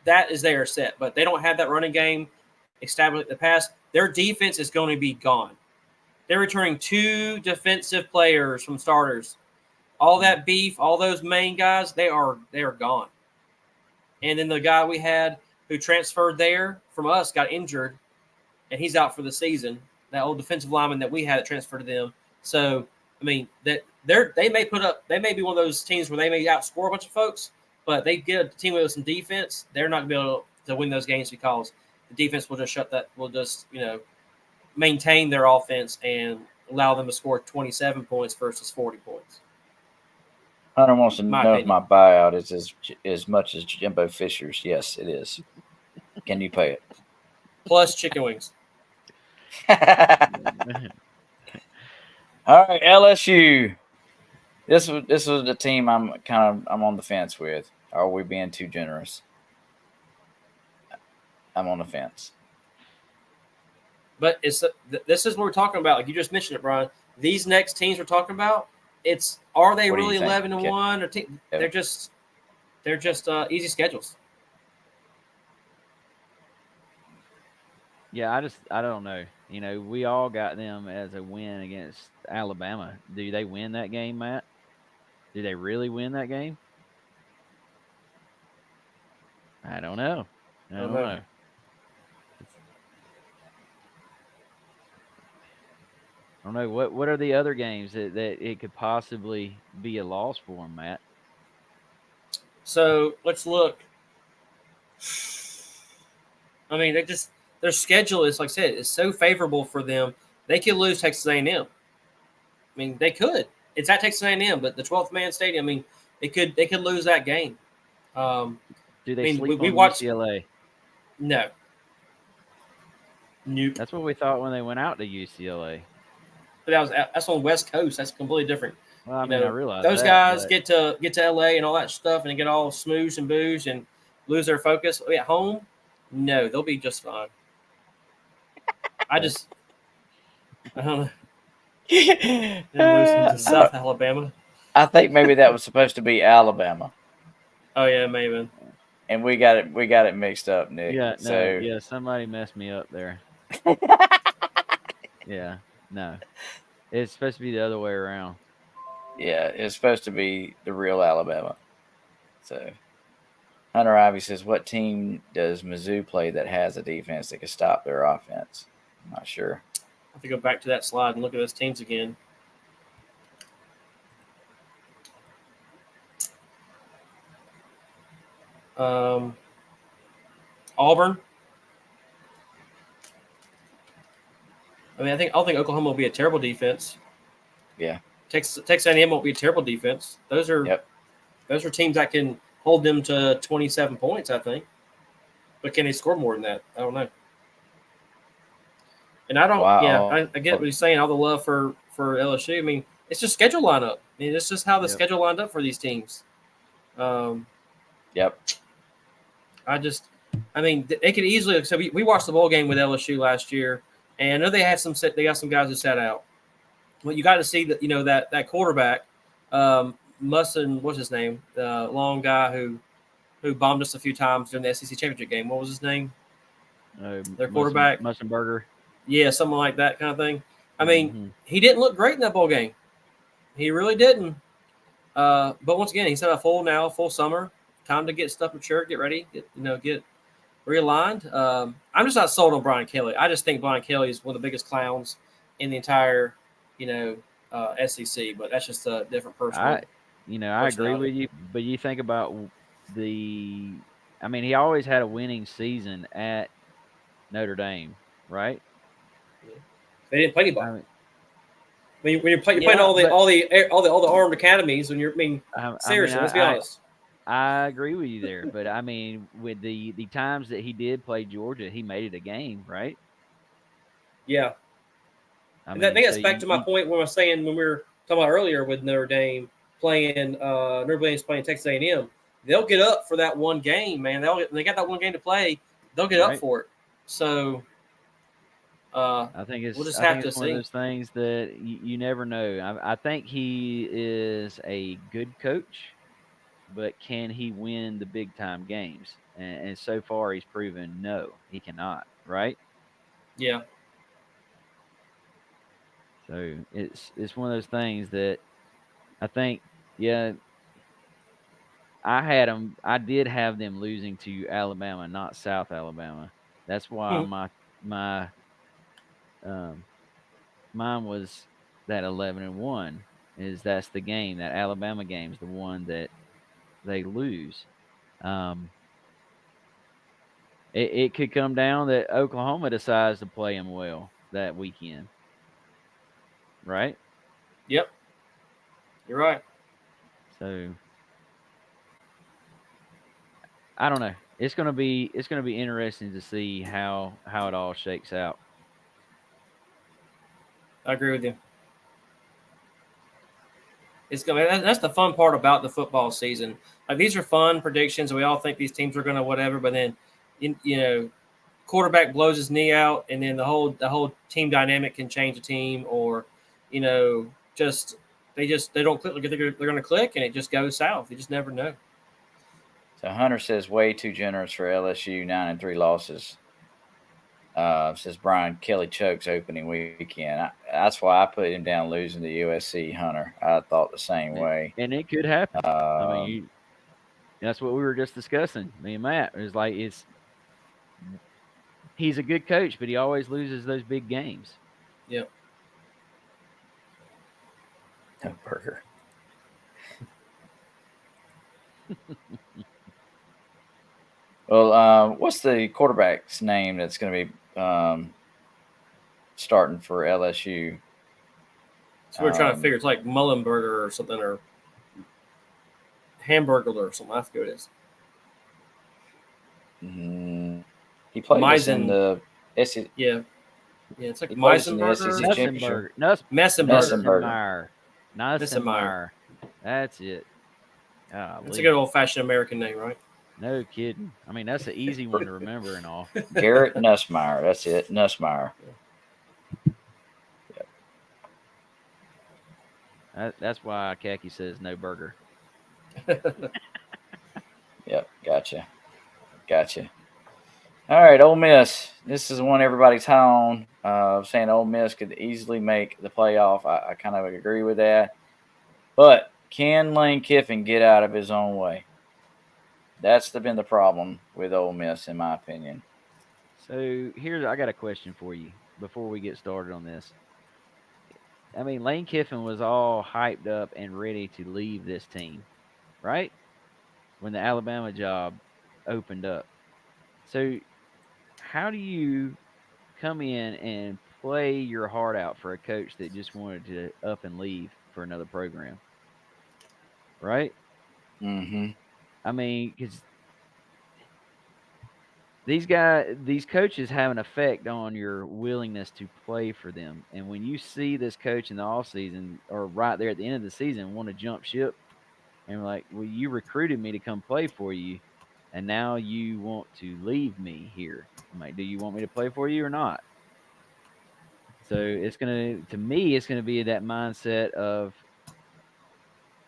that is their set, but they don't have that running game established in the past. Their defense is going to be gone. They're returning 2 defensive players from starters. All that beef, all those main guys, they are gone. And then the guy we had who transferred there from us got injured, and he's out for the season. That old defensive lineman that we had that transferred to them. So, I mean, they may be one of those teams where they may outscore a bunch of folks, but they get a team with some defense, they're not going to be able to win those games because the defense will just maintain their offense and allow them to score 27 points versus 40 points. Hunter wants to know opinion. if my buyout is as much as Jimbo Fisher's. Yes, it is. Can you pay it? Plus chicken wings. All right, LSU. This was the team I'm on the fence with. Are we being too generous? I'm on the fence. But this is what we're talking about. Like you just mentioned it, Brian. These next teams we're talking about, are they What do you really think? 11-1 or they're just easy schedules. Yeah, I don't know. We all got them as a win against Alabama. Do they win that game, Matt? Do they really win that game? I don't know. I don't know. I don't know. What are the other games that it could possibly be a loss for them, Matt? So let's look. I mean, their schedule is, like I said, is so favorable for them. They could lose Texas A&M. I mean, they could. It's at Texas A&M, but the 12th man stadium. I mean, they could lose that game. Do they sleep we on watched UCLA? No. Nope. That's what we thought when they went out to UCLA. But that's on the West Coast. That's completely different. Well, I mean, I realize those that, guys but... get to LA and all that stuff, and they get all smoosh and booze and lose their focus. At home, no, they'll be just fine. I don't know. They're losing to South Alabama. I think maybe that was supposed to be Alabama. Oh yeah, maybe. And we got it mixed up, Nick. Yeah, so... yeah, somebody messed me up there. Yeah, no. It's supposed to be the other way around. Yeah, it's supposed to be the real Alabama. So Hunter Ivy says, what team does Mizzou play that has a defense that can stop their offense? I'm not sure. I have to go back to that slide and look at those teams again. Auburn. I mean, I don't think Oklahoma will be a terrible defense. Yeah. Texas A&M won't be a terrible defense. Those are teams that can hold them to 27 points, I think. But can they score more than that? I don't know. And I don't. Wow. Yeah, I get what he's saying. All the love for LSU. I mean, it's just schedule lineup. I mean, it's just how the schedule lined up for these teams. Yep. I mean, they could easily. So we watched the bowl game with LSU last year, and I know they had they got some guys who sat out. Well, you got to see that that quarterback, Musson, what's his name, the long guy who bombed us a few times during the SEC championship game. What was his name? Their quarterback, Mussenberger. Yeah, something like that kind of thing. I mean, Mhm. he didn't look great in that bowl game. He really didn't. But once again, he's had a full summer. Time to get stuff mature, get ready, get realigned. I'm just not sold on Brian Kelly. I just think Brian Kelly is one of the biggest clowns in the entire, SEC. But that's just a different person. I agree with you, but you think about I mean, he always had a winning season at Notre Dame, right? They didn't play anybody. I mean, when you're playing all the armed academies, seriously, let's be honest. I agree with you there, but I mean, with the times that he did play Georgia, he made it a game, right? Yeah. I think that's back to my point when I was saying when we were talking about earlier with Notre Dame playing Texas A&M. They'll get up for that one game, man. They got that one game to play. They'll get up for it. So I think it's we'll just one have to see. of those things that you never know. I think he is a good coach, but can he win the big time games? And so far, he's proven no, he cannot. Right? Yeah. So it's one of those things that I think, yeah, I did have them losing to Alabama, not South Alabama. That's why my mine was that 11-1. That's the game, that Alabama game is the one that they lose. It could come down that Oklahoma decides to play them well that weekend, right? Yep, you're right. So I don't know. It's gonna be interesting to see how it all shakes out. I agree with you. That's the fun part about the football season. Like, these are fun predictions. We all think these teams are going to whatever, but then quarterback blows his knee out, and then the whole team dynamic can change the team, or they don't click. They're going to click, and it just goes south. You just never know. So Hunter says way too generous for LSU, 9-3 losses. Says Brian Kelly chokes opening weekend. That's why I put him down losing to USC. Hunter, I thought the same way, and it could happen. I mean, that's what we were just discussing. Me and Matt, it was like he's a good coach, but he always loses those big games. Yep. No burger. Well, what's the quarterback's name that's going to be starting for LSU? So we're trying to figure. It's like Mullenberger or something, or Hamburger or something. I forget what it is. He plays in the SEC. Yeah, it's like Meisenberger. Messenmeyer. That's it. That's a good old-fashioned American name, right? No kidding. I mean, that's an easy one to remember and all. Garrett Nussmeier. That's it. Nussmeier. Yep. That's why Khaki says no burger. Yep. Gotcha. All right, Ole Miss. This is one everybody's high on. Saying Ole Miss could easily make the playoff. I kind of agree with that. But can Lane Kiffin get out of his own way? That's been the problem with Ole Miss, in my opinion. So I got a question for you before we get started on this. I mean, Lane Kiffin was all hyped up and ready to leave this team, right? When the Alabama job opened up. So how do you come in and play your heart out for a coach that just wanted to up and leave for another program? Right? Mm-hmm. I mean, because these coaches have an effect on your willingness to play for them. And when you see this coach in the offseason or right there at the end of the season want to jump ship and like, well, you recruited me to come play for you. and now you want to leave me here. I'm like, do you want me to play for you or not? So to me, it's gonna be that mindset of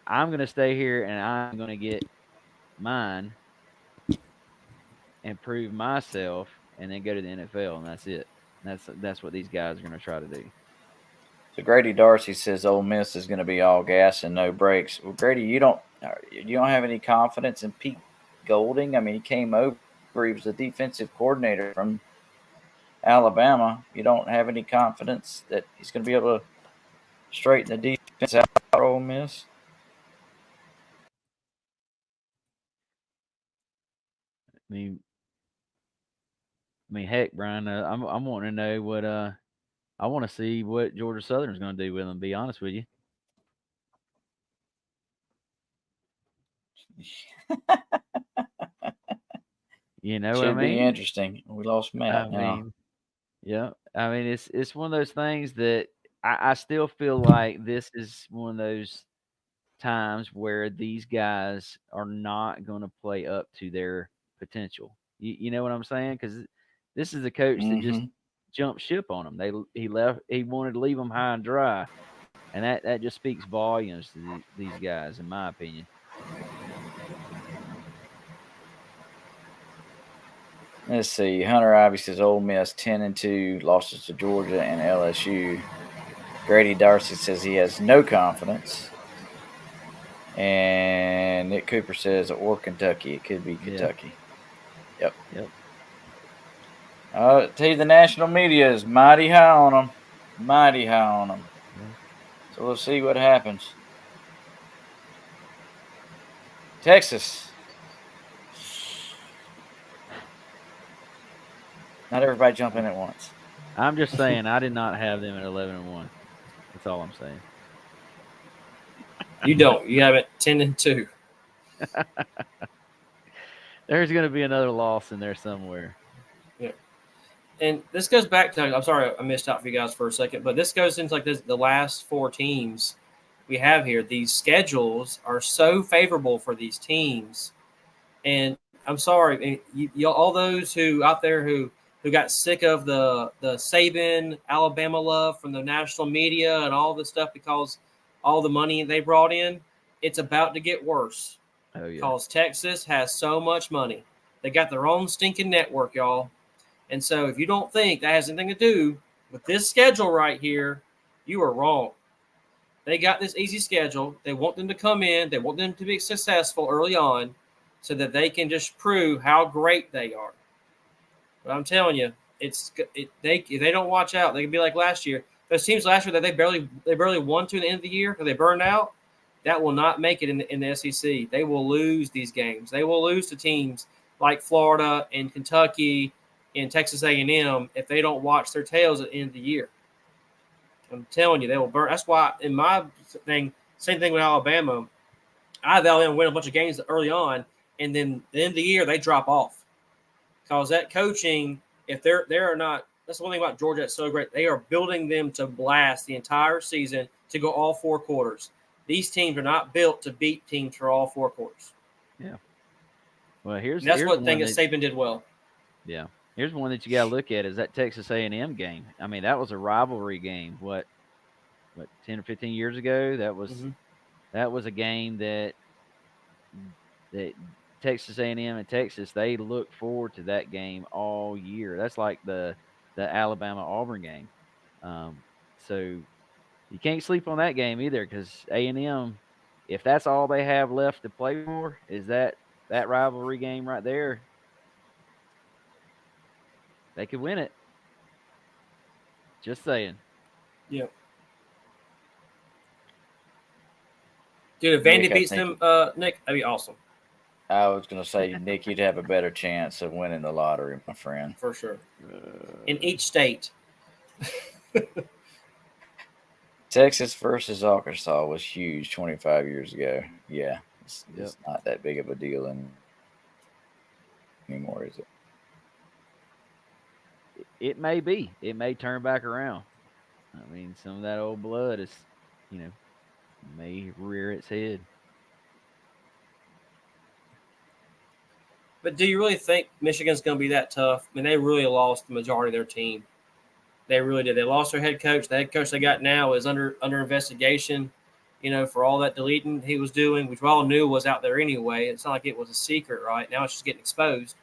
I'm gonna stay here and I'm gonna get mine and prove myself, and then go to the NFL, and that's it. That's what these guys are gonna try to do. So Grady Darcy says Ole Miss is going to be all gas and no brakes. Well, Grady, you don't have any confidence in Pete Golding. I mean, he came over. He was the defensive coordinator from Alabama. You don't have any confidence that he's going to be able to straighten the defense out for Ole Miss. I mean, heck, Brian, I'm wanting to know what I want to see what Georgia Southern's going to do with them. To be honest with you, you know what I Should be mean? interesting. We lost I Matt now. mean, yeah. I mean, it's one of those things that I still feel like this is one of those times where these guys are not going to play up to their potential. You know what I'm saying? Because this is a coach that just Mm-hmm. jumped ship on them. He left. He wanted to leave them high and dry, and that just speaks volumes to these guys, in my opinion. Let's see. Hunter Ivy says Ole Miss 10-2 losses to Georgia and LSU. Grady Darcy says he has no confidence. And Nick Cooper says, or Kentucky. It could be Kentucky. Yep. Tell you, the national media is mighty high on them. Mighty high on them. Yeah. So we'll see what happens. Texas. Not everybody jump in at once. I'm just saying, I did not have them at 11-1. That's all I'm saying. You don't. You have it 10-2. There's going to be another loss in there somewhere. Yeah. And this goes back to, I'm sorry I missed out for you guys for a second, but this goes into like the last four teams we have here. These schedules are so favorable for these teams. And I'm sorry, all those who out there who got sick of the Saban Alabama love from the national media and all this stuff because all the money they brought in, it's about to get worse. Oh yeah. Because Texas has so much money. They got their own stinking network, y'all. And so if you don't think that has anything to do with this schedule right here, you are wrong. They got this easy schedule. They want them to come in. They want them to be successful early on so that they can just prove how great they are. But I'm telling you, if they don't watch out, they can be like last year. Those teams last year that they barely won to the end of the year because they burned out, that will not make it in the SEC. They will lose these games. They will lose to teams like Florida and Kentucky and Texas A&M if they don't watch their tails at the end of the year. I'm telling you, they will burn. That's why in my thing, same thing with Alabama. I have Alabama win a bunch of games early on, and then at the end of the year they drop off because that coaching, if they're not, that's the one thing about Georgia that's so great. They are building them to blast the entire season to go all four quarters. These teams are not built to beat teams for all four quarters. Yeah. Well, here's one thing that Saban did well. Yeah. Here's one that you got to look at is that Texas A&M game. I mean, that was a rivalry game. What 10 or 15 years ago? That was a game that Texas A&M and Texas, they look forward to that game all year. That's like the Alabama Auburn game. So you can't sleep on that game either because A&M, if that's all they have left to play for, is that rivalry game right there. They could win it. Just saying. Yeah. Dude, if Vandy beats them, Nick, that'd be awesome. I was going to say, Nick, you'd have a better chance of winning the lottery, my friend. For sure. In each state. Texas versus Arkansas was huge 25 years ago. Yeah, it's not that big of a deal anymore, is it? It may be. It may turn back around. I mean, some of that old blood is, may rear its head. But do you really think Michigan's going to be that tough? I mean, they really lost the majority of their team. They really did. They lost their head coach. The head coach they got now is under investigation, for all that deleting he was doing, which we all knew was out there anyway. It's not like it was a secret, right? Now it's just getting exposed,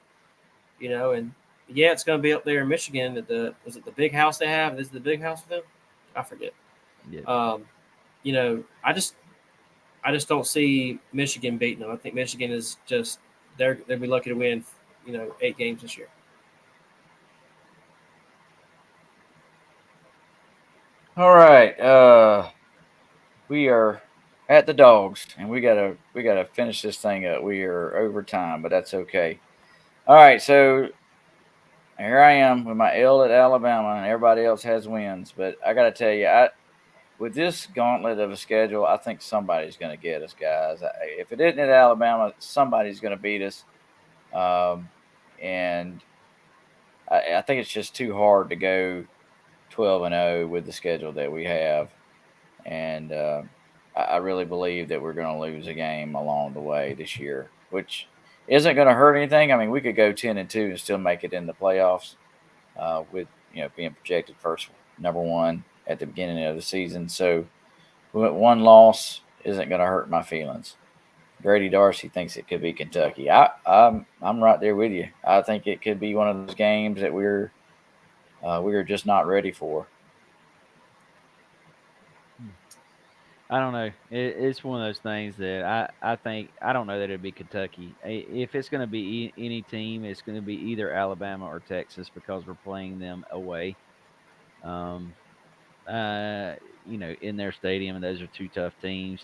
and yeah, it's going to be up there in Michigan at was it the big house they have? Is it the big house for them? I forget. Yeah. I just don't see Michigan beating them. I think Michigan is just they'll be lucky to win, 8 games this year. All right. We are at the Dogs, and we gotta finish this thing up. We are over time, but that's okay. All right, so here I am with my L at Alabama, and everybody else has wins. But I gotta tell you, with this gauntlet of a schedule, I think somebody's gonna get us, guys. If it isn't at Alabama, somebody's gonna beat us, and I think it's just too hard to go 12-0 with the schedule that we have, and I really believe that we're going to lose a game along the way this year, which isn't going to hurt anything. I mean, we could go 10-2 and still make it in the playoffs, with being projected first, number one at the beginning of the season. So one loss isn't going to hurt my feelings. Grady Darcy thinks it could be Kentucky. I'm right there with you. I think it could be one of those games that we're just not ready for. I don't know. It's one of those things that I think I don't know that it'd be Kentucky. If it's going to be any team, it's going to be either Alabama or Texas because we're playing them away. In their stadium, and those are two tough teams.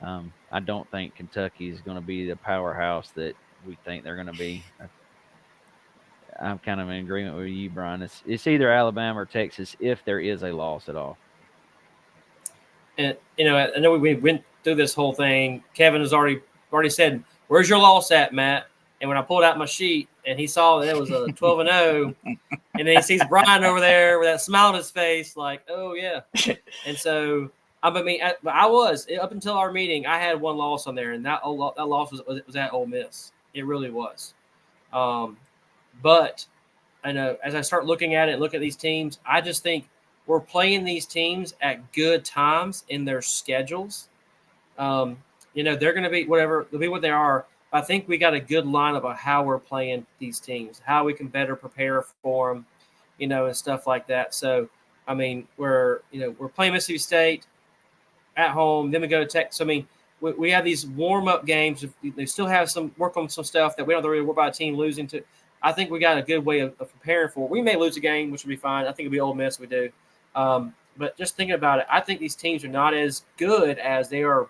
I don't think Kentucky is going to be the powerhouse that we think they're going to be. I'm kind of in agreement with you, Brian. It's either Alabama or Texas if there is a loss at all. And I know we went through this whole thing. Kevin has already said, "Where's your loss at, Matt?" And when I pulled out my sheet and he saw that it was a 12-0, and then he sees Brian over there with that smile on his face, like, "Oh yeah." And so I was up until our meeting. I had one loss on there, and that loss was at Ole Miss. It really was. But I know as I start looking at it and look at these teams, I just think we're playing these teams at good times in their schedules. They're going to be whatever, they'll be what they are. I think we got a good line about how we're playing these teams, how we can better prepare for them, and stuff like that. So, I mean, we're playing Mississippi State at home, then we go to Texas. I mean, we have these warm-up games. They still have some work on some stuff that we don't really worry about a team losing to. I think we got a good way of preparing for it. We may lose a game, which would be fine. I think it'll be Ole Miss if we do. But just thinking about it, I think these teams are not as good as they are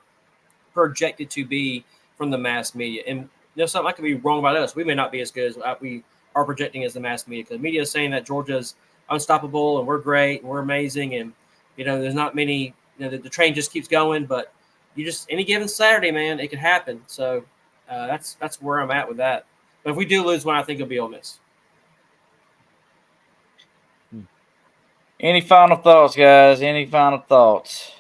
projected to be from the mass media. And something I could be wrong about us. We may not be as good as we are projecting as the mass media, because the media is saying that Georgia's unstoppable and we're great and we're amazing. And, there's not many, the train just keeps going. But any given Saturday, man, it could happen. So that's where I'm at with that. But if we do lose one, I think it'll be Ole Miss. Any final thoughts, guys? Any final thoughts?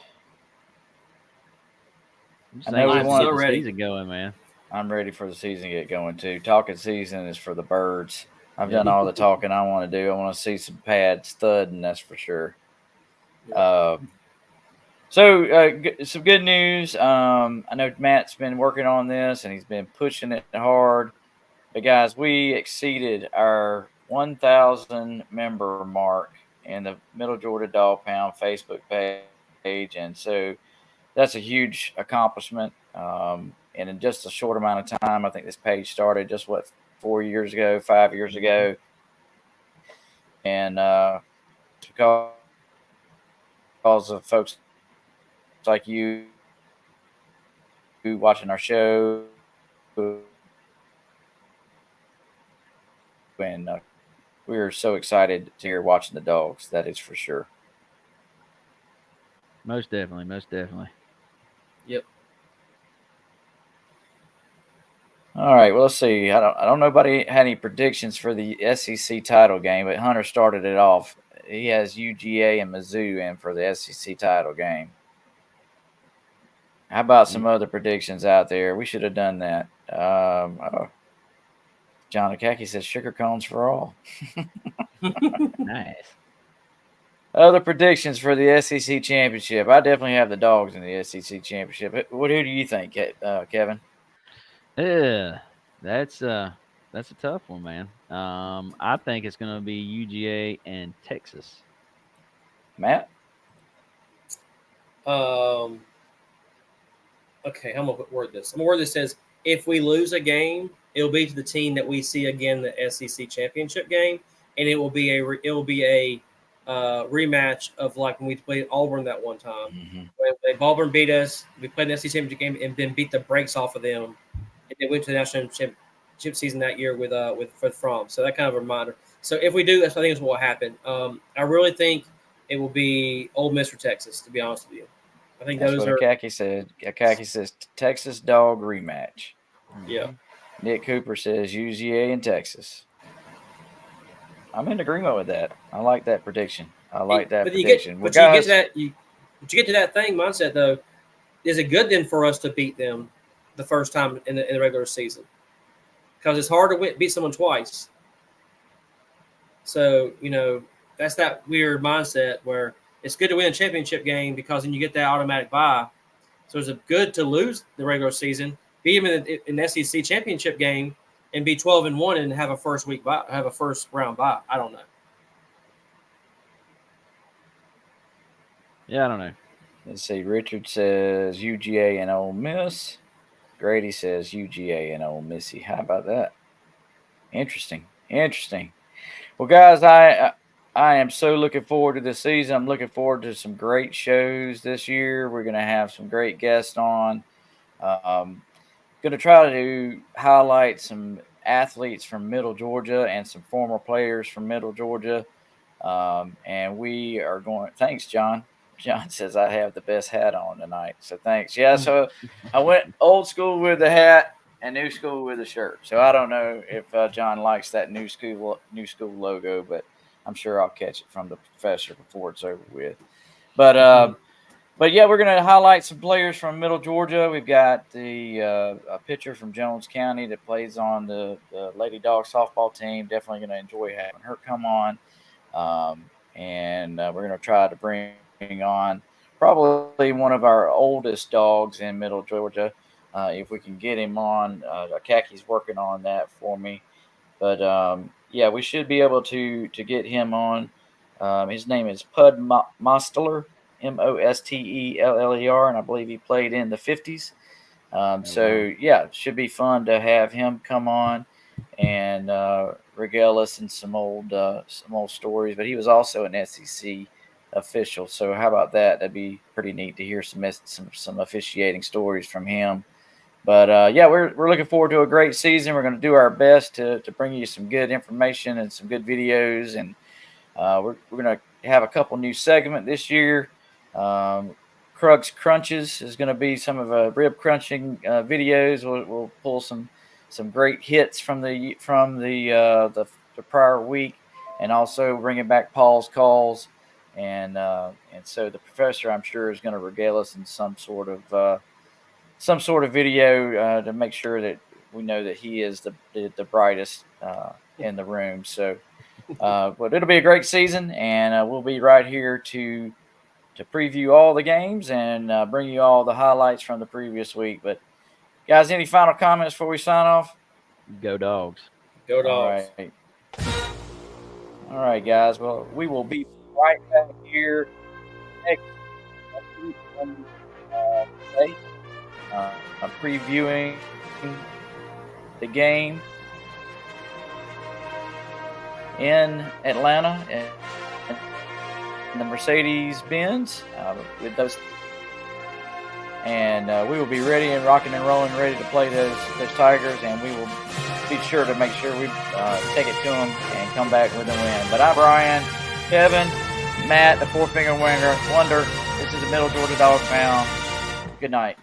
I know we want the season going, man. I'm ready for the season to get going too. Talking season is for the birds. I've done all the talking I want to do. I want to see some pads thudding, that's for sure. So some good news. I know Matt's been working on this and he's been pushing it hard. But guys, we exceeded our 1,000 member mark in the Middle Georgia Dog Pound Facebook page, and so that's a huge accomplishment. And in just a short amount of time, I think this page started just 5 years ago, and because of folks like you watching our show, and we are so excited to hear watching the Dogs. That is for sure. Most definitely. Yep. All right. Well, let's see. I don't know nobody had any predictions for the SEC title game, but Hunter started it off. He has UGA and Mizzou in for the SEC title game. How about some other predictions out there? We should have done that. John Akaki says sugar cones for all. Nice. Other predictions for the SEC championship. I definitely have the Dogs in the SEC championship. Who do you think, Kevin? Yeah, that's a tough one, man. I think it's going to be UGA and Texas. Matt? Okay, I'm gonna word this. I'm gonna word this as if we lose a game, it'll be to the team that we see again the SEC championship game, and it will be a rematch of like when we played Auburn that one time. Mm-hmm. When Auburn beat us, we played the SEC championship game and then beat the brakes off of them, and they went to the national championship season that year with Fromm. So that kind of a reminder. So if we do, I think is what will happen. I really think it will be Ole Miss or Texas. To be honest with you. I think That's those what are. Akaki said. Akaki says Texas Dog rematch. Yeah. Nick Cooper says UGA in Texas. I'm in agreement with that. I like that prediction. But you get to that thing mindset though. Is it good then for us to beat them the first time in the regular season? Because it's hard to beat someone twice. So that's that weird mindset where it's good to win a championship game because then you get that automatic bye. So is it good to lose the regular season, beat them in the SEC championship game, and be 12-1 and have a first round bye? I don't know. Yeah, I don't know. Let's see. Richard says UGA and Ole Miss. Grady says UGA and Ole Missy. How about that? Interesting. Well, guys, I am so looking forward to this season. I'm looking forward to some great shows this year. We're going to have some great guests on. Going to try to highlight some athletes from Middle Georgia and some former players from Middle Georgia. And we are going – thanks, John. John says I have the best hat on tonight. So thanks. Yeah, so I went old school with the hat and new school with the shirt. So I don't know if John likes that new school logo, but I'm sure I'll catch it from the professor before it's over with. But yeah, we're going to highlight some players from Middle Georgia. We've got a pitcher from Jones County that plays on the Lady Dog softball team. Definitely going to enjoy having her come on. And we're going to try to bring on probably one of our oldest dogs in Middle Georgia. If we can get him on, Akaki's working on that for me. But yeah, we should be able to get him on. His name is Pud Mosteller, Mosteller, and I believe he played in the 50s. So yeah, it should be fun to have him come on and regale us in some old stories. But he was also an SEC official, so how about that? That'd be pretty neat to hear some officiating stories from him. But yeah, we're looking forward to a great season. We're going to do our best to bring you some good information and some good videos, and we're going to have a couple new segments this year. Krug's Crunches is going to be some of rib crunching videos. We'll pull some great hits from the prior week, and also bringing back Paul's calls. And so the professor, I'm sure, is going to regale us in some sort of video to make sure that we know that he is the brightest in the room. So, but it'll be a great season, and we'll be right here to preview all the games and bring you all the highlights from the previous week. But guys, any final comments before we sign off? Go Dogs. Go Dogs. All right, guys. Well, we will be right back here next week on today, previewing the game in Atlanta and the Mercedes-Benz with those, and we will be ready and rocking and rolling, ready to play those Tigers, and we will be sure to make sure we take it to them and come back with a win. But I'm Brian, Kevin, Matt, the Four Finger Wonder. This is the Middle Georgia Dog Pound. Good night.